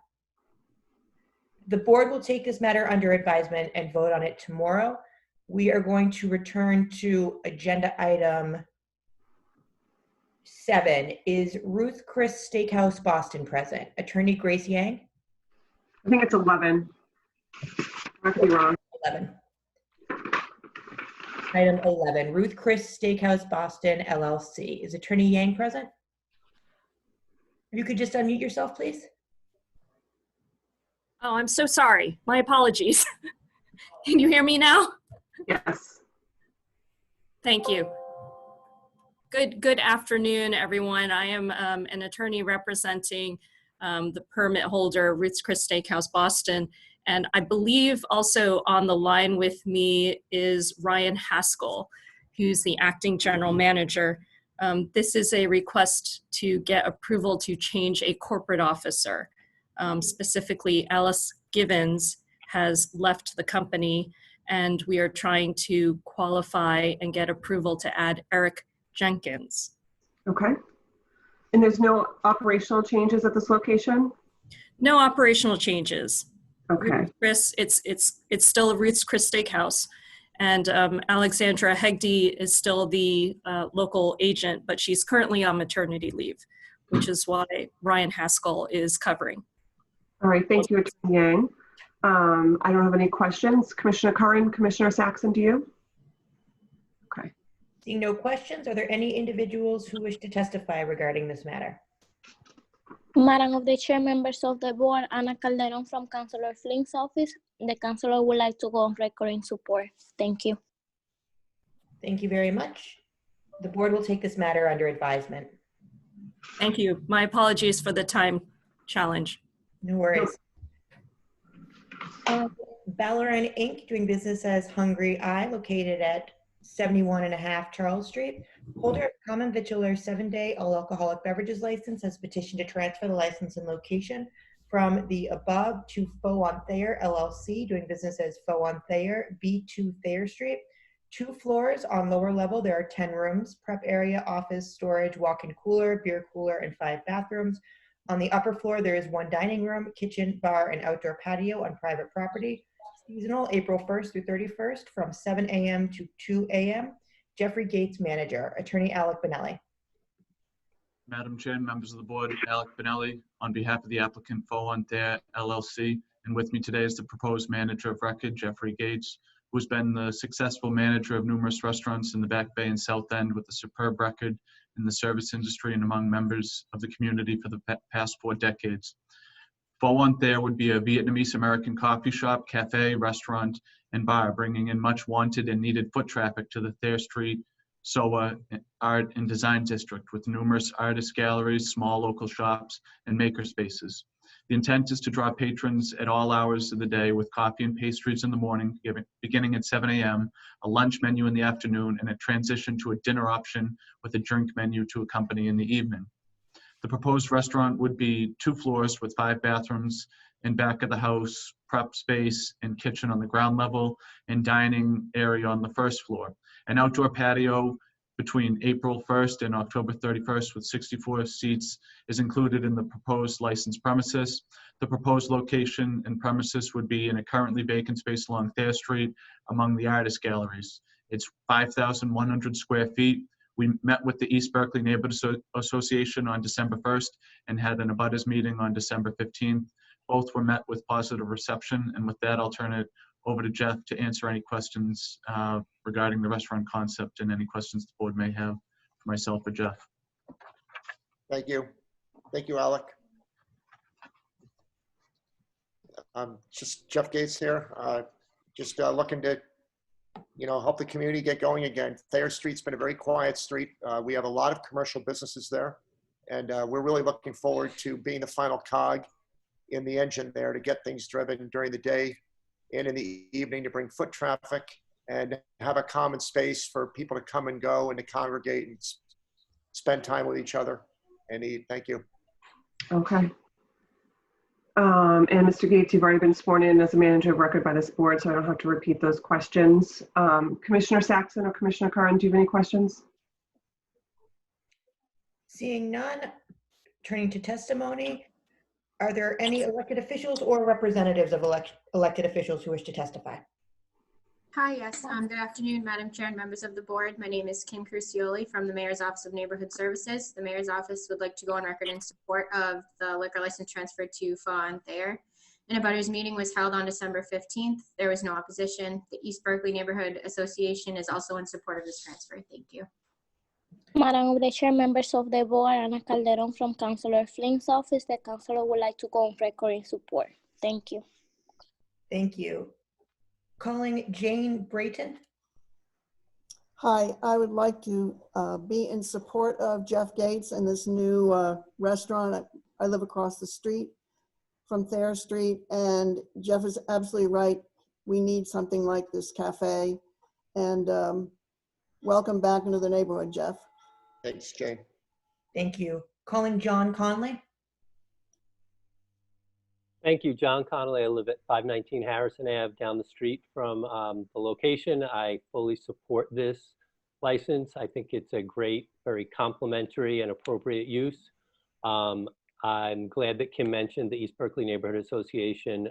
The board will take this matter under advisement and vote on it tomorrow. We are going to return to agenda item 7. Is Ruth Chris Steakhouse Boston present? Attorney Grace Yang? I think it's 11. I could be wrong. 11. Item 11, Ruth Chris Steakhouse Boston LLC. Is Attorney Yang present? If you could just unmute yourself, please. Oh, I'm so sorry. My apologies. Can you hear me now? Yes. Thank you. Good afternoon, everyone. I am an attorney representing the permit holder, Ruth's Chris Steakhouse Boston. And I believe also on the line with me is Ryan Haskell, who's the acting general manager. This is a request to get approval to change a corporate officer. Specifically, Alice Givens has left the company, and we are trying to qualify and get approval to add Eric Jenkins. Okay. And there's no operational changes at this location? No operational changes. Okay. Chris, it's still a Ruth's Chris Steakhouse, and Alexandra Hegde is still the local agent, but she's currently on maternity leave, which is why Ryan Haskell is covering. All right, thank you, Attorney Yang. I don't have any questions. Commissioner Curran, Commissioner Saxon, do you? Okay. Seeing no questions, are there any individuals who wish to testify regarding this matter? Madam of the Chair, members of the board, Ana Calderon from Councilor Flink's office. The councilor would like to go on record in support. Thank you. Thank you very much. The board will take this matter under advisement. Thank you. My apologies for the time challenge. No worries. Ballerin Inc., doing business as Hungry Eye, located at 71.5 Charles Street. Holder of common vitular 7-day all alcoholic beverages license has petitioned to transfer the license and location from the above to Faux on Thayer LLC, doing business as Faux on Thayer, B2 Thayer Street. 2 floors. On lower level, there are 10 rooms, prep area, office, storage, walk-in cooler, beer cooler, and 5 bathrooms. On the upper floor, there is 1 dining room, kitchen, bar, and outdoor patio on private property. Seasonal, April 1st through 31st, from 7 a.m. to 2 a.m. Jeffrey Gates, manager. Attorney Alec Benelli. Madam Chair, members of the board, Alec Benelli, on behalf of the applicant Faux on Thayer LLC, and with me today is the proposed manager of record, Jeffrey Gates, who's been the successful manager of numerous restaurants in the Back Bay and South End with a superb record in the service industry and among members of the community for the past 4 decades. Faux on Thayer would be a Vietnamese-American coffee shop, cafe, restaurant, and bar, bringing in much wanted and needed foot traffic to the Thayer Street SOA Art and Design District with numerous artist galleries, small local shops, and maker spaces. The intent is to draw patrons at all hours of the day with coffee and pastries in the morning, beginning at 7 a.m., a lunch menu in the afternoon, and a transition to a dinner option with a drink menu to accompany in the evening. The proposed restaurant would be 2 floors with 5 bathrooms in back of the house, prep space and kitchen on the ground level, and dining area on the first floor. An outdoor patio between April 1st and October 31st with 64 seats is included in the proposed licensed premises. The proposed location and premises would be in a currently vacant space along Thayer Street among the artist galleries. It's 5,100 square feet. We met with the East Berkeley Neighborhood Association on December 1st and had an abutters meeting on December 15th. Both were met with positive reception, and with that, I'll turn it over to Jeff to answer any questions regarding the restaurant concept and any questions the board may have for myself or Jeff. Thank you. Thank you, Alec. Just Jeff Gates here. Just looking to, help the community get going again. Thayer Street's been a very quiet street. We have a lot of commercial businesses there, and we're really looking forward to being the final cog in the engine there to get things driven during the day and in the evening to bring foot traffic and have a common space for people to come and go and to congregate and spend time with each other and eat. Thank you. Okay. And Mr. Gates, you've already been sworn in as a manager of record by this board, so I don't have to repeat those questions. Commissioner Saxon or Commissioner Curran, do you have any questions? Seeing none, turning to testimony. Are there any elected officials or representatives of elected officials who wish to testify? Hi, yes. Good afternoon, Madam Chair and members of the board. My name is Kim Crucioli from the Mayor's Office of Neighborhood Services. The Mayor's Office would like to go on record in support of the liquor license transfer to Faux on Thayer. An abutters meeting was held on December 15th. There was no opposition. The East Berkeley Neighborhood Association is also in support of this transfer. Thank you. Madam of the Chair, members of the board, Ana Calderon from Councilor Flynn's office. The councilor would like to go on record in support. Thank you. Thank you. Calling Jane Brayton. Hi, I would like to be in support of Jeff Gates and this new restaurant. I live across the street from Thayer Street, and Jeff is absolutely right. We need something like this cafe, and welcome back into the neighborhood, Jeff. Thanks, Jane. Thank you. Calling John Conley. Thank you, John Connolly. I live at 519 Harrison Ave, down the street from the location. I fully support this license. I think it's a great, very complimentary and appropriate use. I'm glad that Kim mentioned the East Berkeley Neighborhood Association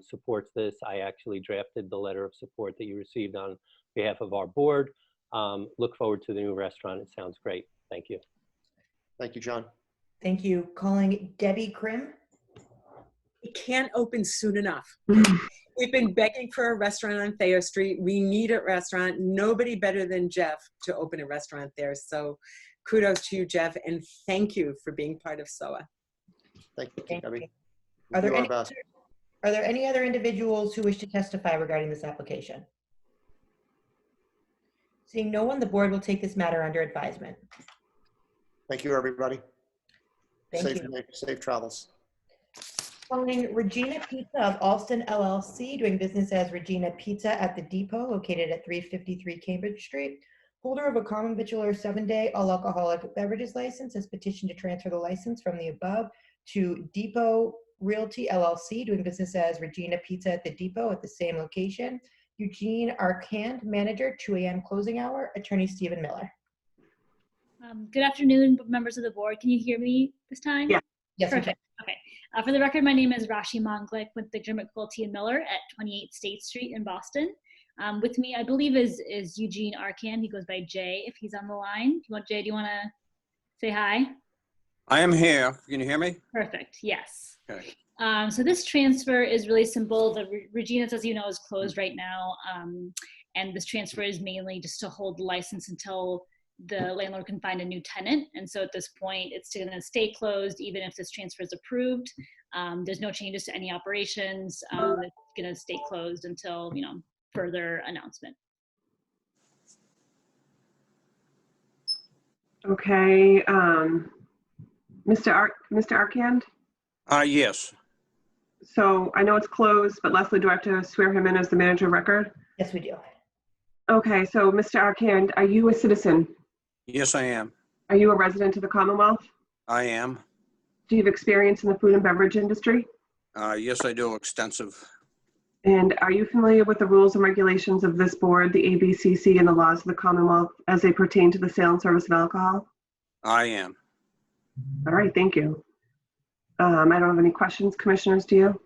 supports this. I actually drafted the letter of support that you received on behalf of our board. Look forward to the new restaurant. It sounds great. Thank you. Thank you, John. Thank you. Calling Debbie Krim. It can't open soon enough. We've been begging for a restaurant on Thayer Street. We need a restaurant. Nobody better than Jeff to open a restaurant there. So kudos to you, Jeff, and thank you for being part of SOA. Thank you, Debbie. Are there any other individuals who wish to testify regarding this application? Seeing no one, the board will take this matter under advisement. Thank you, everybody. Thank you. Safe travels. Calling Regina Pizza of Alston LLC, doing business as Regina Pizza at the Depot, located at 353 Cambridge Street. Holder of a common vitular 7-day all alcoholic beverages license has petitioned to transfer the license from the above to Depot Realty LLC, doing business as Regina Pizza at the Depot at the same location. Eugene Arcand, manager, 2 a.m. closing hour. Attorney Stephen Miller. Good afternoon, members of the board. Can you hear me this time? Yeah. Yes, we Perfect. Okay. For the record, my name is Rashi Monglick with McDermott Quilty and Miller at 28 State Street in Boston. With me, I believe, is Eugene Arcand. He goes by Jay if he's on the line. Jay, do you want to say hi? I am here. Can you hear me? Perfect. Yes. Okay. So this transfer is really simple. The Regina's, as you know, is closed right now. And this transfer is mainly just to hold the license until the landlord can find a new tenant. And so at this point, it's going to stay closed even if this transfer is approved. There's no changes to any operations. It's going to stay closed until, further announcement. Okay. Mr. Arcand? Yes. So I know it's closed, but Leslie, do I have to swear him in as the manager of record? Yes, we do. Okay, so Mr. Arcand, are you a citizen? Yes, I am. Are you a resident of the Commonwealth? I am. Do you have experience in the food and beverage industry? Yes, I do. Extensive. And are you familiar with the rules and regulations of this board, the ABCC, and the laws of the Commonwealth as they pertain to the sale and service of alcohol? I am. All right, thank you. I don't have any questions. Commissioners, do you?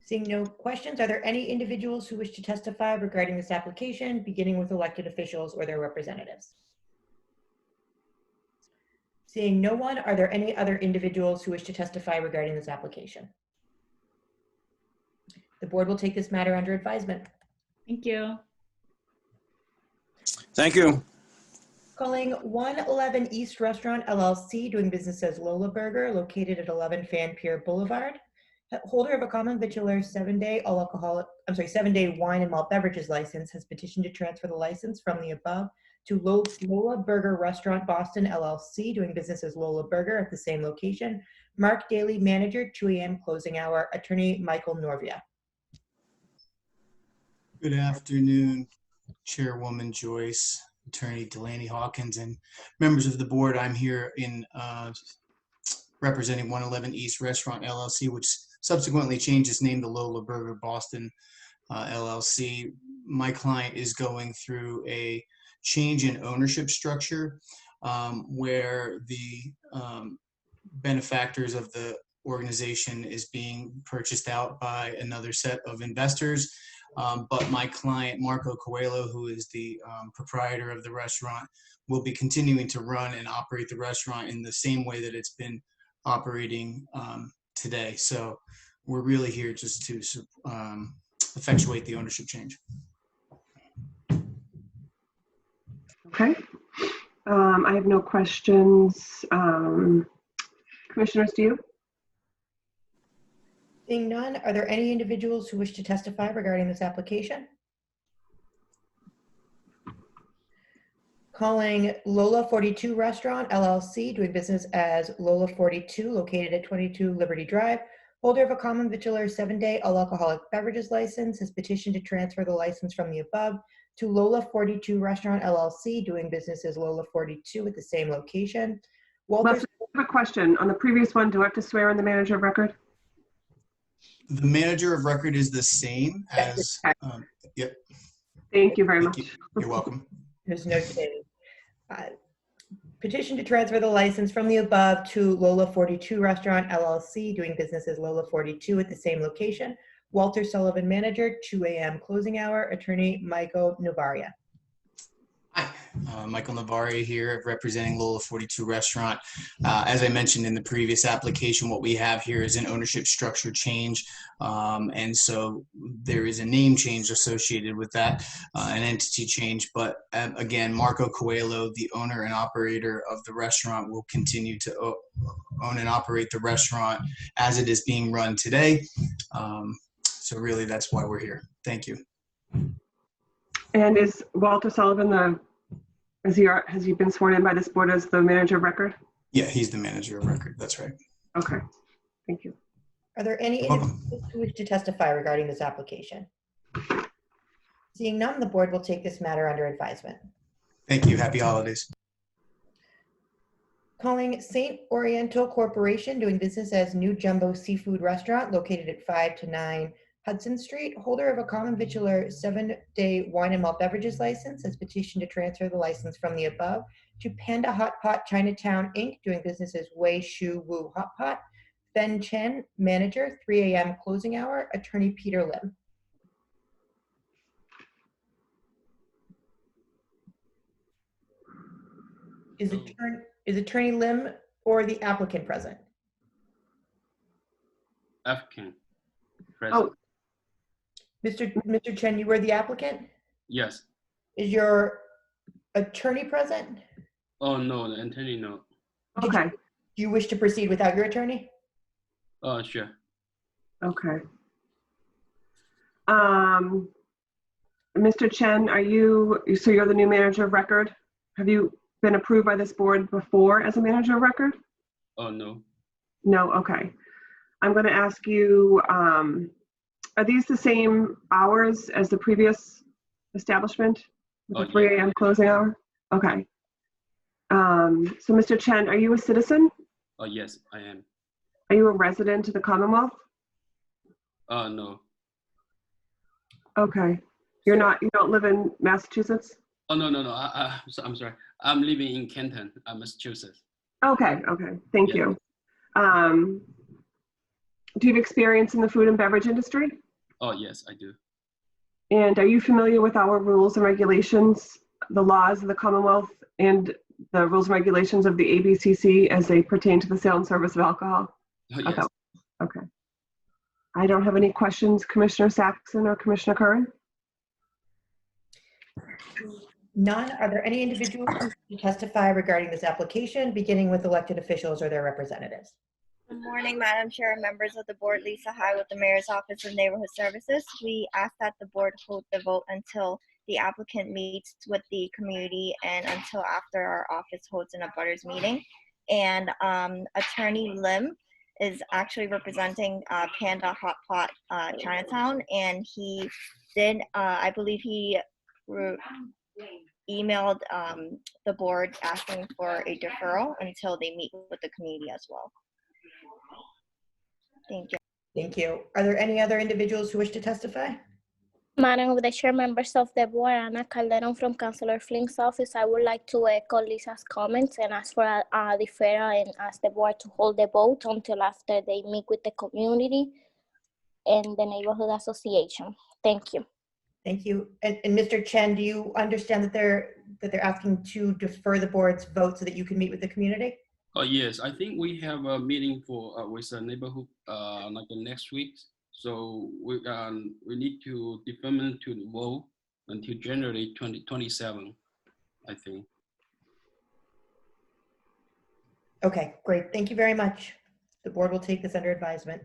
Seeing no questions, are there any individuals who wish to testify regarding this application, beginning with elected officials or their representatives? Seeing no one, are there any other individuals who wish to testify regarding this application? The board will take this matter under advisement. Thank you. Thank you. Calling 111 East Restaurant LLC, doing business as Lola Burger, located at 11 Fan Pier Boulevard. Holder of a common vitular 7-day all alcoholic, 7-day wine and malt beverages license has petitioned to transfer the license from the above to Lola Burger Restaurant Boston LLC, doing business as Lola Burger at the same location. Mark Daly, manager, 2 a.m. closing hour. Attorney Michael Norvia. Good afternoon, Chairwoman Joyce, Attorney Delaney Hawkins, and members of the board. I'm here in representing 111 East Restaurant LLC, which subsequently changed its name to Lola Burger Boston LLC. My client is going through a change in ownership structure where the benefactors of the organization is being purchased out by another set of investors. But my client, Marco Coelho, who is the proprietor of the restaurant, will be continuing to run and operate the restaurant in the same way that it's been operating today. So we're really here just to effectuate the ownership change. Okay. I have no questions. Commissioners, do you? Seeing none, are there any individuals who wish to testify regarding this application? Calling Lola 42 Restaurant LLC, doing business as Lola 42, located at 22 Liberty Drive. Holder of a common vitular 7-day all alcoholic beverages license has petitioned to transfer the license from the above to Lola 42 Restaurant LLC, doing business as Lola 42 at the same location. Leslie, I have a question. On the previous one, do I have to swear in the manager of record? The manager of record is the same as, yep. Thank you very much. You're welcome. There's no change. Petition to transfer the license from the above to Lola 42 Restaurant LLC, doing business as Lola 42 at the same location. Walter Sullivan, manager, 2 a.m. closing hour. Attorney Michael Novaria. Michael Navarre here representing Lola 42 Restaurant. As I mentioned in the previous application, what we have here is an ownership structure change. And so there is a name change associated with that, an entity change. But again, Marco Coelho, the owner and operator of the restaurant, will continue to own and operate the restaurant as it is being run today. So really, that's why we're here. Thank you. And is Walter Sullivan has he been sworn in by this board as the manager of record? Yeah, he's the manager of record. That's right. Okay, thank you. Are there any individuals who wish to testify regarding this application? Seeing none, the board will take this matter under advisement. Thank you. Happy holidays. Calling St. Oriental Corporation, doing business as New Jumbo Seafood Restaurant located at 5 to 9 Hudson Street, holder of a common vitular 7-day wine and malt beverages license, has petitioned to transfer the license from the above to Panda Hot Pot Chinatown, Inc., doing business as Wei Shu Wu Hot Pot. Ben Chen, manager, 3 a.m. closing hour. Attorney Peter Lim. Is Attorney Lim or the applicant present? Applicant. Oh, Mr. Chen, you were the applicant? Yes. Is your attorney present? Oh, no, the attorney, no. Okay. Do you wish to proceed without your attorney? Oh, sure. Okay. Mr. Chen, so you're the new manager of record? Have you been approved by this board before as a manager of record? Oh, no. No, okay. I'm going to ask you, are these the same hours as the previous establishment? With the 3 a.m. closing hour? Okay. So Mr. Chen, are you a citizen? Oh, yes, I am. Are you a resident of the Commonwealth? No. Okay. You don't live in Massachusetts? Oh, no. I'm sorry. I'm living in Canton, Massachusetts. Okay. Thank you. Do you have experience in the food and beverage industry? Oh, yes, I do. And are you familiar with our rules and regulations, the laws of the Commonwealth, and the rules and regulations of the ABCC as they pertain to the sale and service of alcohol? Oh, yes. Okay. I don't have any questions, Commissioner Saxon or Commissioner Curran? None. Are there any individuals who wish to testify regarding this application, beginning with elected officials or their representatives? Good morning, Madam Chair, members of the board. Lisa High with the Mayor's Office of Neighborhood Services. We ask that the board hold the vote until the applicant meets with the community and until after our office holds an abutters meeting. And Attorney Lim is actually representing Panda Hot Pot Chinatown, and he did, I believe he emailed the board asking for a deferral until they meet with the community as well. Thank you. Thank you. Are there any other individuals who wish to testify? Madam of the Chair, members of the board, Ana Calderon from Councilor Flink's office. I would like to echo Lisa's comments and ask for a deferral and ask the board to hold the vote until after they meet with the community and the neighborhood association. Thank you. Thank you. And Mr. Chen, do you understand that they're asking to defer the board's vote so that you can meet with the community? Oh, yes, I think we have a meeting with the neighborhood like the next week. So we need to deferment to the vote until January 2027, I think. Okay, great. Thank you very much. The board will take this under advisement.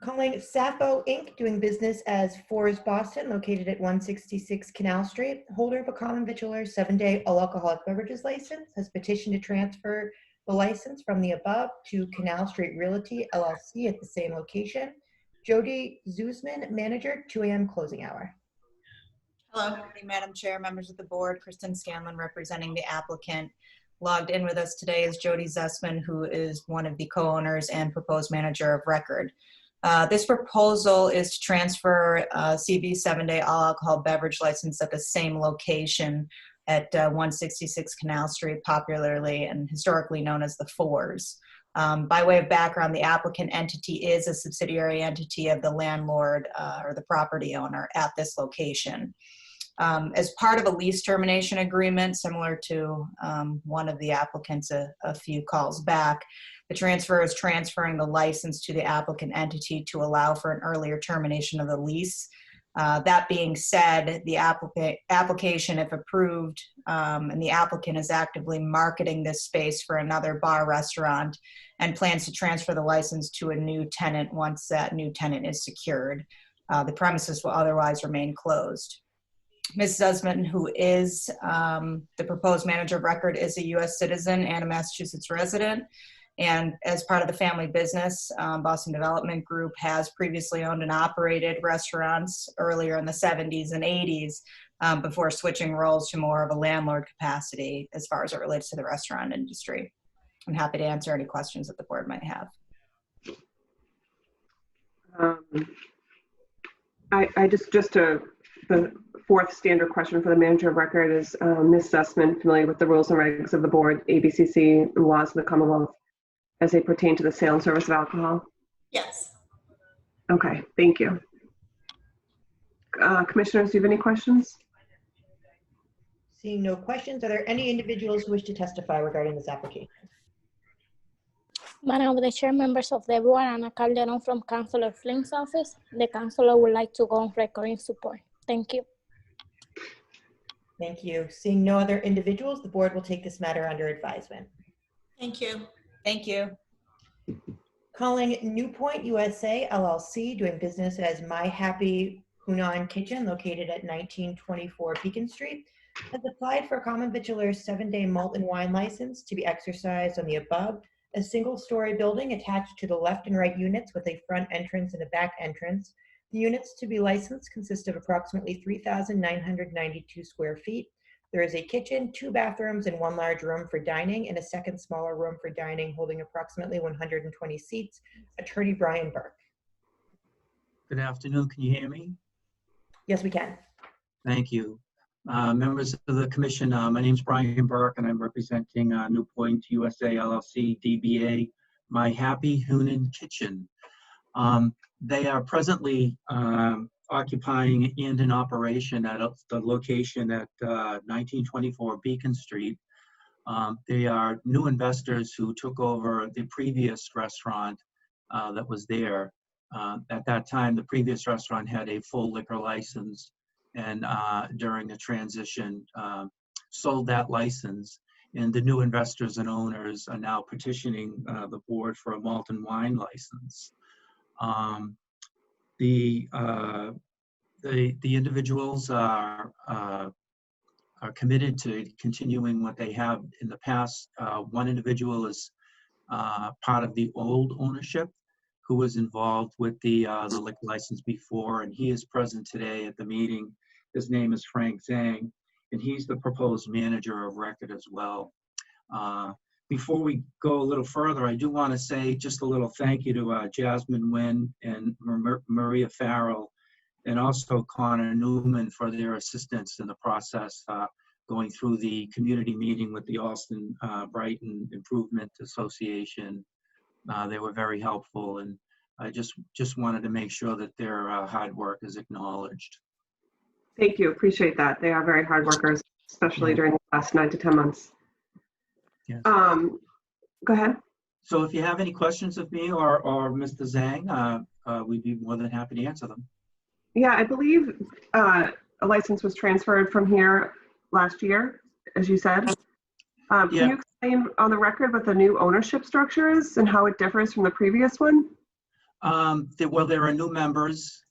Calling Sappho Inc., doing business as Fours Boston, located at 166 Canal Street, holder of a common vitular 7-day all alcoholic beverages license, has petitioned to transfer the license from the above to Canal Street Realty LLC at the same location. Jody Zuzman, manager, 2 a.m. closing hour. Hello, good morning, Madam Chair, members of the board. Kristen Scanlon representing the applicant. Logged in with us today is Jody Zussman, who is one of the co-owners and proposed manager of record. This proposal is to transfer CV 7-day all alcohol beverage license at the same location at 166 Canal Street, popularly and historically known as the Fours. By way of background, the applicant entity is a subsidiary entity of the landlord or the property owner at this location. As part of a lease termination agreement, similar to one of the applicants a few calls back, the transfer is transferring the license to the applicant entity to allow for an earlier termination of the lease. That being said, the application, if approved, and the applicant is actively marketing this space for another bar restaurant and plans to transfer the license to a new tenant once that new tenant is secured. The premises will otherwise remain closed. Ms. Zussman, who is the proposed manager of record, is a U.S. citizen and a Massachusetts resident. And as part of the family business, Boston Development Group has previously owned and operated restaurants earlier in the 70s and 80s before switching roles to more of a landlord capacity as far as it relates to the restaurant industry. I'm happy to answer any questions that the board might have. The fourth standard question for the manager of record is, Ms. Sussman familiar with the rules and regs of the board, ABCC, and laws of the Commonwealth as they pertain to the sale and service of alcohol? Yes. Okay, thank you. Commissioners, do you have any questions? Seeing no questions, are there any individuals who wish to testify regarding this application? Madam the Chair, members of the board, Ana Calderon from Councilor Flynn's office. The councilor would like to go on record in support. Thank you. Thank you. Seeing no other individuals, the board will take this matter under advisement. Thank you. Thank you. Calling New Point USA LLC, doing business as My Happy Hunan Kitchen, located at 1924 Beacon Street, has applied for a common victualer's 7-day malt and wine license to be exercised on the above, a single-story building attached to the left and right units with a front entrance and a back entrance. The units to be licensed consist of approximately 3,992 square feet. There is a kitchen, 2 bathrooms, and 1 large room for dining, and a second smaller room for dining holding approximately 120 seats. Attorney Brian Burke. Good afternoon. Can you hear me? Yes, we can. Thank you. Members of the commission, my name is Brian Burke, and I'm representing New Point USA LLC, DBA My Happy Hunan Kitchen. They are presently occupying and in operation at the location at 1924 Beacon Street. They are new investors who took over the previous restaurant that was there. At that time, the previous restaurant had a full liquor license, and during the transition, sold that license. And the new investors and owners are now petitioning the board for a malt and wine license. The individuals are committed to continuing what they have in the past. One individual is part of the old ownership who was involved with the liquor license before, and he is present today at the meeting. His name is Frank Zhang, and he's the proposed manager of record as well. Before we go a little further, I do want to say just a little thank you to Jasmine Nguyen and Maria Farrell, and also Connor Newman for their assistance in the process going through the community meeting with the Austin Brighton Improvement Association. They were very helpful, and I just wanted to make sure that their hard work is acknowledged. Thank you. Appreciate that. They are very hard workers, especially during the last 9 to 10 months. Yes. Go ahead. So if you have any questions of me or Mr. Zhang, we'd be more than happy to answer them. Yeah, I believe a license was transferred from here last year, as you said. Can you explain on the record what the new ownership structure is and how it differs from the previous one? Well, there are new members.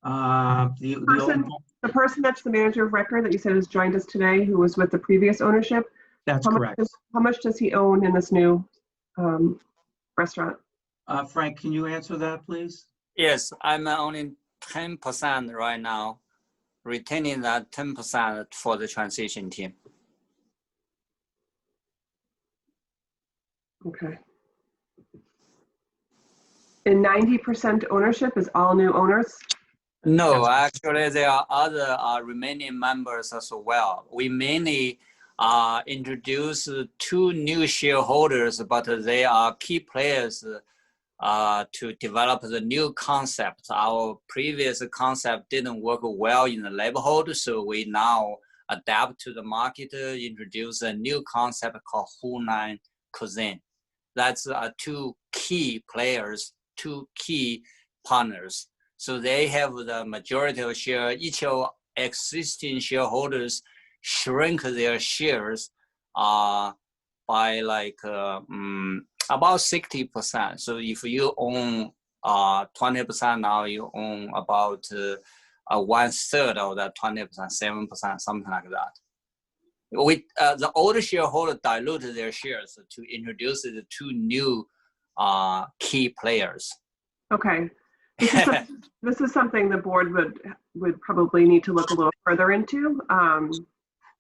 The person that's the manager of record that you said has joined us today, who was with the previous ownership. That's correct. How much does he own in this new restaurant? Frank, can you answer that, please? Yes, I'm owning 10% right now, retaining that 10% for the transition team. Okay. And 90% ownership is all new owners? No, actually there are other remaining members as well. We mainly introduce 2 new shareholders, but they are key players to develop the new concept. Our previous concept didn't work well in the neighborhood, so we now adapt to the market, introduce a new concept called Hunan cuisine. That's 2 key players, 2 key partners. So they have the majority of share. Each of existing shareholders shrink their shares by like about 60%. So if you own 20% now, you own about 1/3 of that 20%, 7%, something like that. The older shareholder diluted their shares to introduce the 2 new key players. Okay. This is something the board would probably need to look a little further into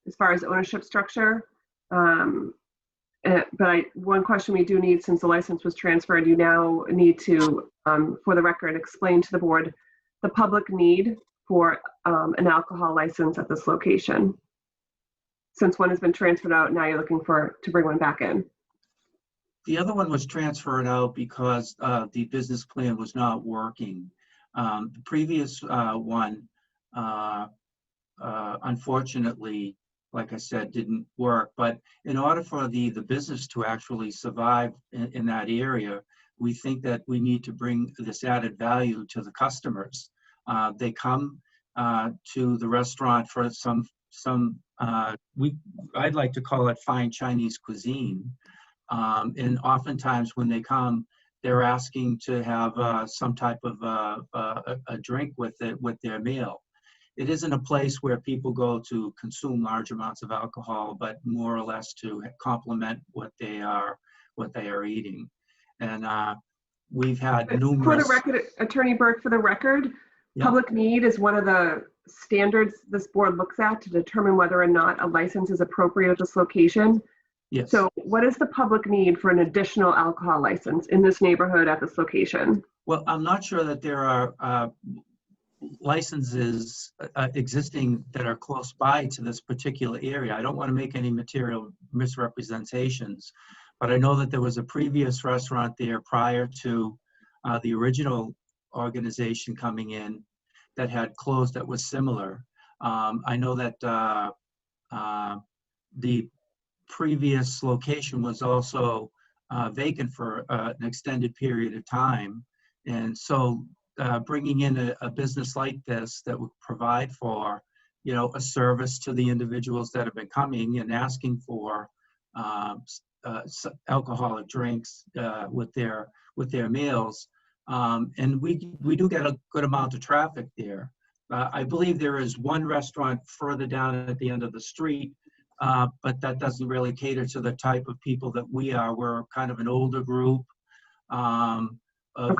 as far as ownership structure. But one question we do need, since the license was transferred, you now need to, for the record, explain to the board the public need for an alcohol license at this location. Since one has been transferred out, now you're looking to bring one back in. The other one was transferred out because the business plan was not working. The previous one, unfortunately, like I said, didn't work. But in order for the business to actually survive in that area, we think that we need to bring this added value to the customers. They come to the restaurant for I'd like to call it fine Chinese cuisine. And oftentimes when they come, they're asking to have some type of a drink with their meal. It isn't a place where people go to consume large amounts of alcohol, but more or less to complement what they are eating. And we've had numerous. For the record, Attorney Burke, for the record, public need is one of the standards this board looks at to determine whether or not a license is appropriate at this location. Yes. So what is the public need for an additional alcohol license in this neighborhood at this location? Well, I'm not sure that there are licenses existing that are close by to this particular area. I don't want to make any material misrepresentations, but I know that there was a previous restaurant there prior to the original organization coming in that had closed that was similar. I know that the previous location was also vacant for an extended period of time. And so bringing in a business like this that would provide for, a service to the individuals that have been coming and asking for alcoholic drinks with their meals. And we do get a good amount of traffic there. I believe there is one restaurant further down at the end of the street, but that doesn't really cater to the type of people that we are. We're kind of an older group of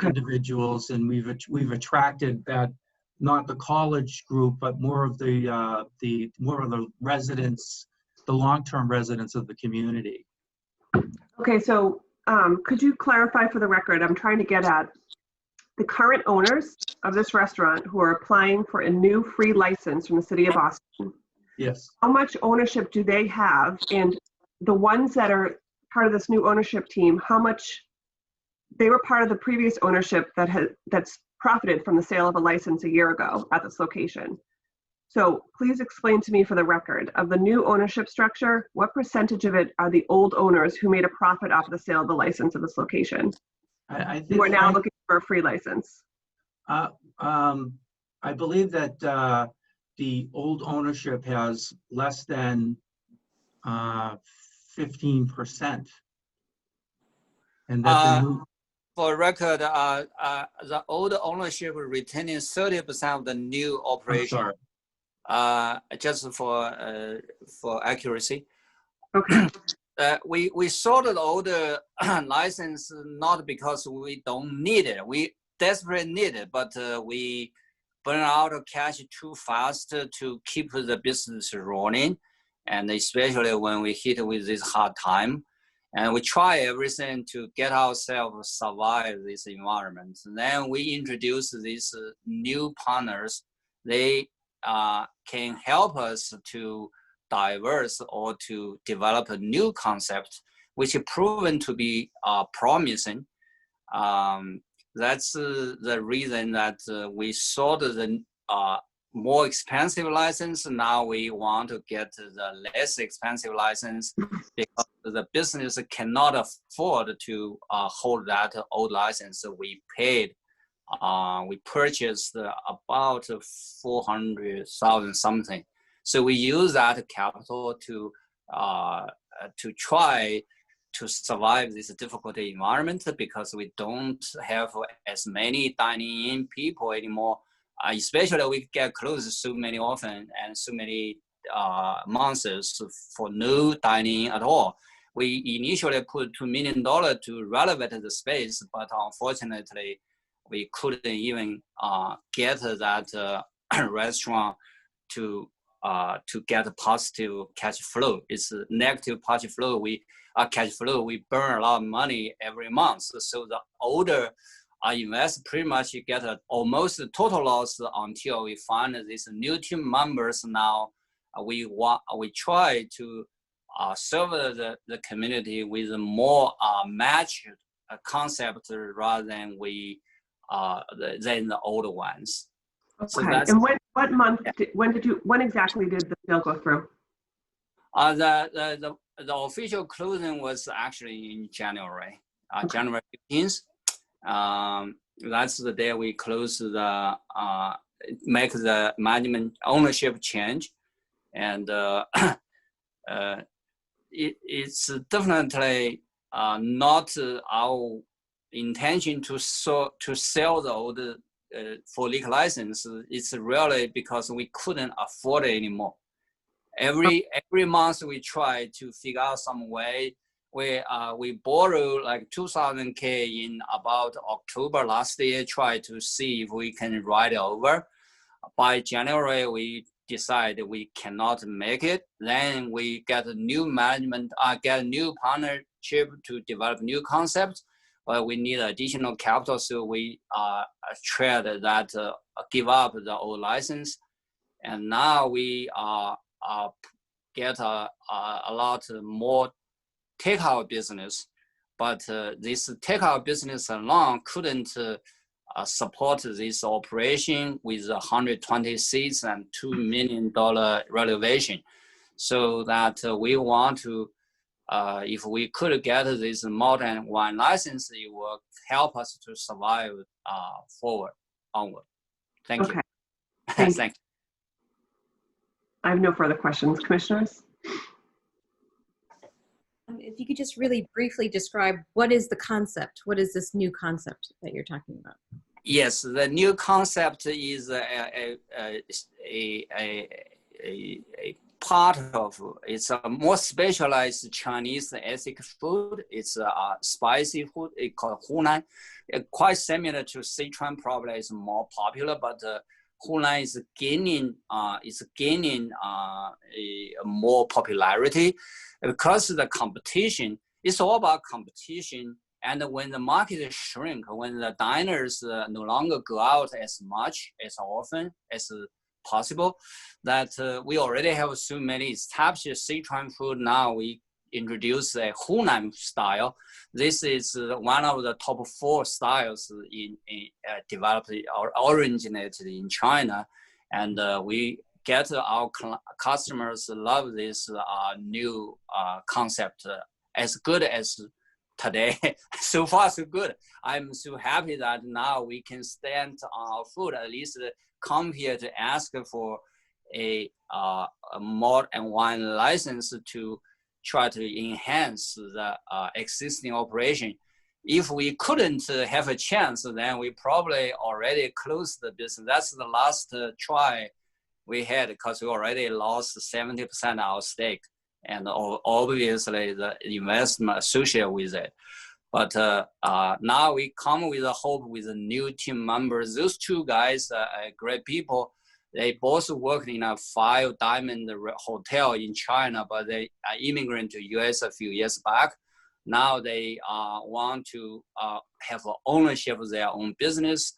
individuals, and we've attracted that, not the college group, but more of the residents, the long-term residents of the community. Okay, so could you clarify for the record? I'm trying to get at the current owners of this restaurant who are applying for a new free license from the city of Boston. Yes. How much ownership do they have? And the ones that are part of this new ownership team, how much they were part of the previous ownership that's profited from the sale of a license a year ago at this location. So please explain to me for the record, of the new ownership structure, what percentage of it are the old owners who made a profit off of the sale of the license of this location? I think who are now looking for a free license. I believe that the old ownership has less than 15%. And that the new for record, the old ownership retaining 30% of the new operation. Just for accuracy. Okay. We sold the older license not because we don't need it. We desperately need it, but we burn out of cash too fast to keep the business rolling, and especially when we hit with this hard time. And we try everything to get ourselves survive this environment. And then we introduce these new partners. They can help us to diverse or to develop a new concept, which is proven to be promising. That's the reason that we sold the more expensive license. Now we want to get the less expensive license because the business cannot afford to hold that old license. So we purchased about 400,000 something. So we use that capital to try to survive this difficult environment, because we don't have as many dining in people anymore. Especially we get closed so many often and so many months for no dining at all. We initially put $2 million to renovate the space, but unfortunately, we couldn't even get that restaurant to get a positive cash flow. It's a negative cash flow. We burn a lot of money every month. So the older investors pretty much get almost a total loss until we find these new team members. Now we try to serve the community with a more matched concept rather than than the older ones. Okay. So that's, and when exactly did the sale go through? the official closing was actually in January, January 15th. That's the day we closed make the management ownership change, and it's definitely not our intention to sell the old for liquor license. It's really because we couldn't afford it anymore. Every month we try to figure out some way. We borrow like 2,000 K in about October last year, try to see if we can write it over. By January, we decide we cannot make it. Then we get a new management, get a new partnership to develop new concepts, but we need additional capital. So we tried that, give up the old license. And now we get a lot more takeout business, but this takeout business alone couldn't support this operation with 120 seats and $2 million renovation. So that we want to, if we could get this more than one license, it will help us to survive onward. Thank you. Thank Thank you. I have no further questions. Commissioners? If you could just really briefly describe what is the concept? What is this new concept that you're talking about? Yes, the new concept is a part of, it's a more specialized Chinese ethnic food. It's a spicy food. It's called Hunan. Quite similar to Sichuan, probably is more popular, but Hunan is gaining more popularity because of the competition. It's all about competition. And when the market shrink, when the diners no longer go out as much, as often as possible, that we already have so many established Sichuan food. Now we introduce a Hunan style. This is one of the top 4 styles developed or originated in China. And we get our customers love this new concept as good as today. So far, so good. I'm so happy that now we can stand on our food, at least come here to ask for a more than one license to try to enhance the existing operation. If we couldn't have a chance, then we probably already closed the business. That's the last try we had, because we already lost 70% of our stake, and obviously the investment associated with it. But now we come with a hope with the new team members. Those 2 guys are great people. They both worked in a 5-diamond hotel in China, but they immigrated to US a few years back. Now they want to have ownership of their own business.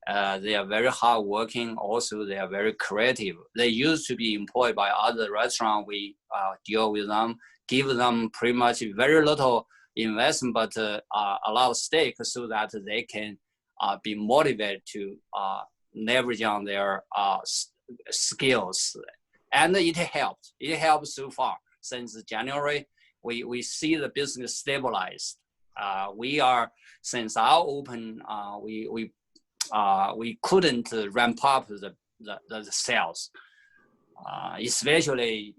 They are very hardworking. Also, they are very creative. They used to be employed by other restaurants. We deal with them, give them pretty much very little investment, but a lot of stake, so that they can be motivated to leverage on their skills. And it helped. It helped so far. Since January, we see the business stabilized. Since our open, we couldn't ramp up the sales, especially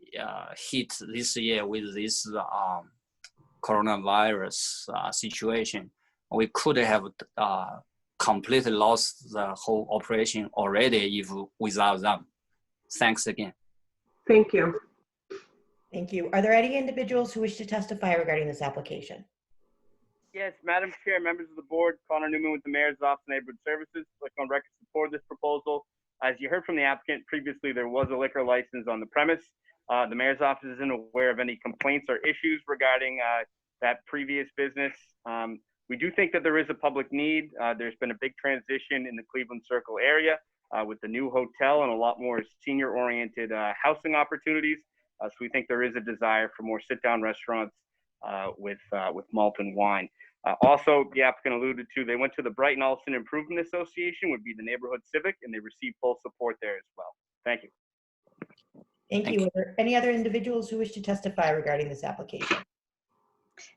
hit this year with this coronavirus situation. We could have completely lost the whole operation already if without them. Thanks again. Thank you. Thank you. Are there any individuals who wish to testify regarding this application? Yes, Madam Chair, members of the board, Connor Newman with the Mayor's Office of Neighborhood Services. Click on record support this proposal. As you heard from the applicant, previously there was a liquor license on the premise. The Mayor's Office isn't aware of any complaints or issues regarding that previous business. We do think that there is a public need. There's been a big transition in the Cleveland Circle area with the new hotel and a lot more senior-oriented housing opportunities. So we think there is a desire for more sit-down restaurants with malt and wine. Also, the applicant alluded to, they went to the Brighton Allston Improvement Association, would be the neighborhood civic, and they received full support there as well. Thank you. Thank you. Are there any other individuals who wish to testify regarding this application?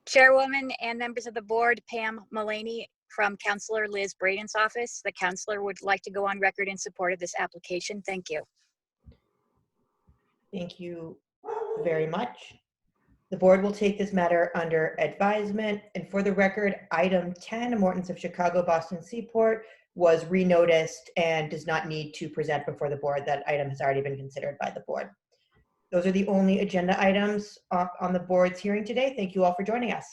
Chairwoman and members of the board, Pam Mullaney from Councilor Liz Braden's office. The councilor would like to go on record in support of this application. Thank you. Thank you very much. The board will take this matter under advisement. And for the record, item 10, Morton's of Chicago, Boston Seaport, was renoticed and does not need to present before the board. That item has already been considered by the board. Those are the only agenda items on the board's hearing today. Thank you all for joining us.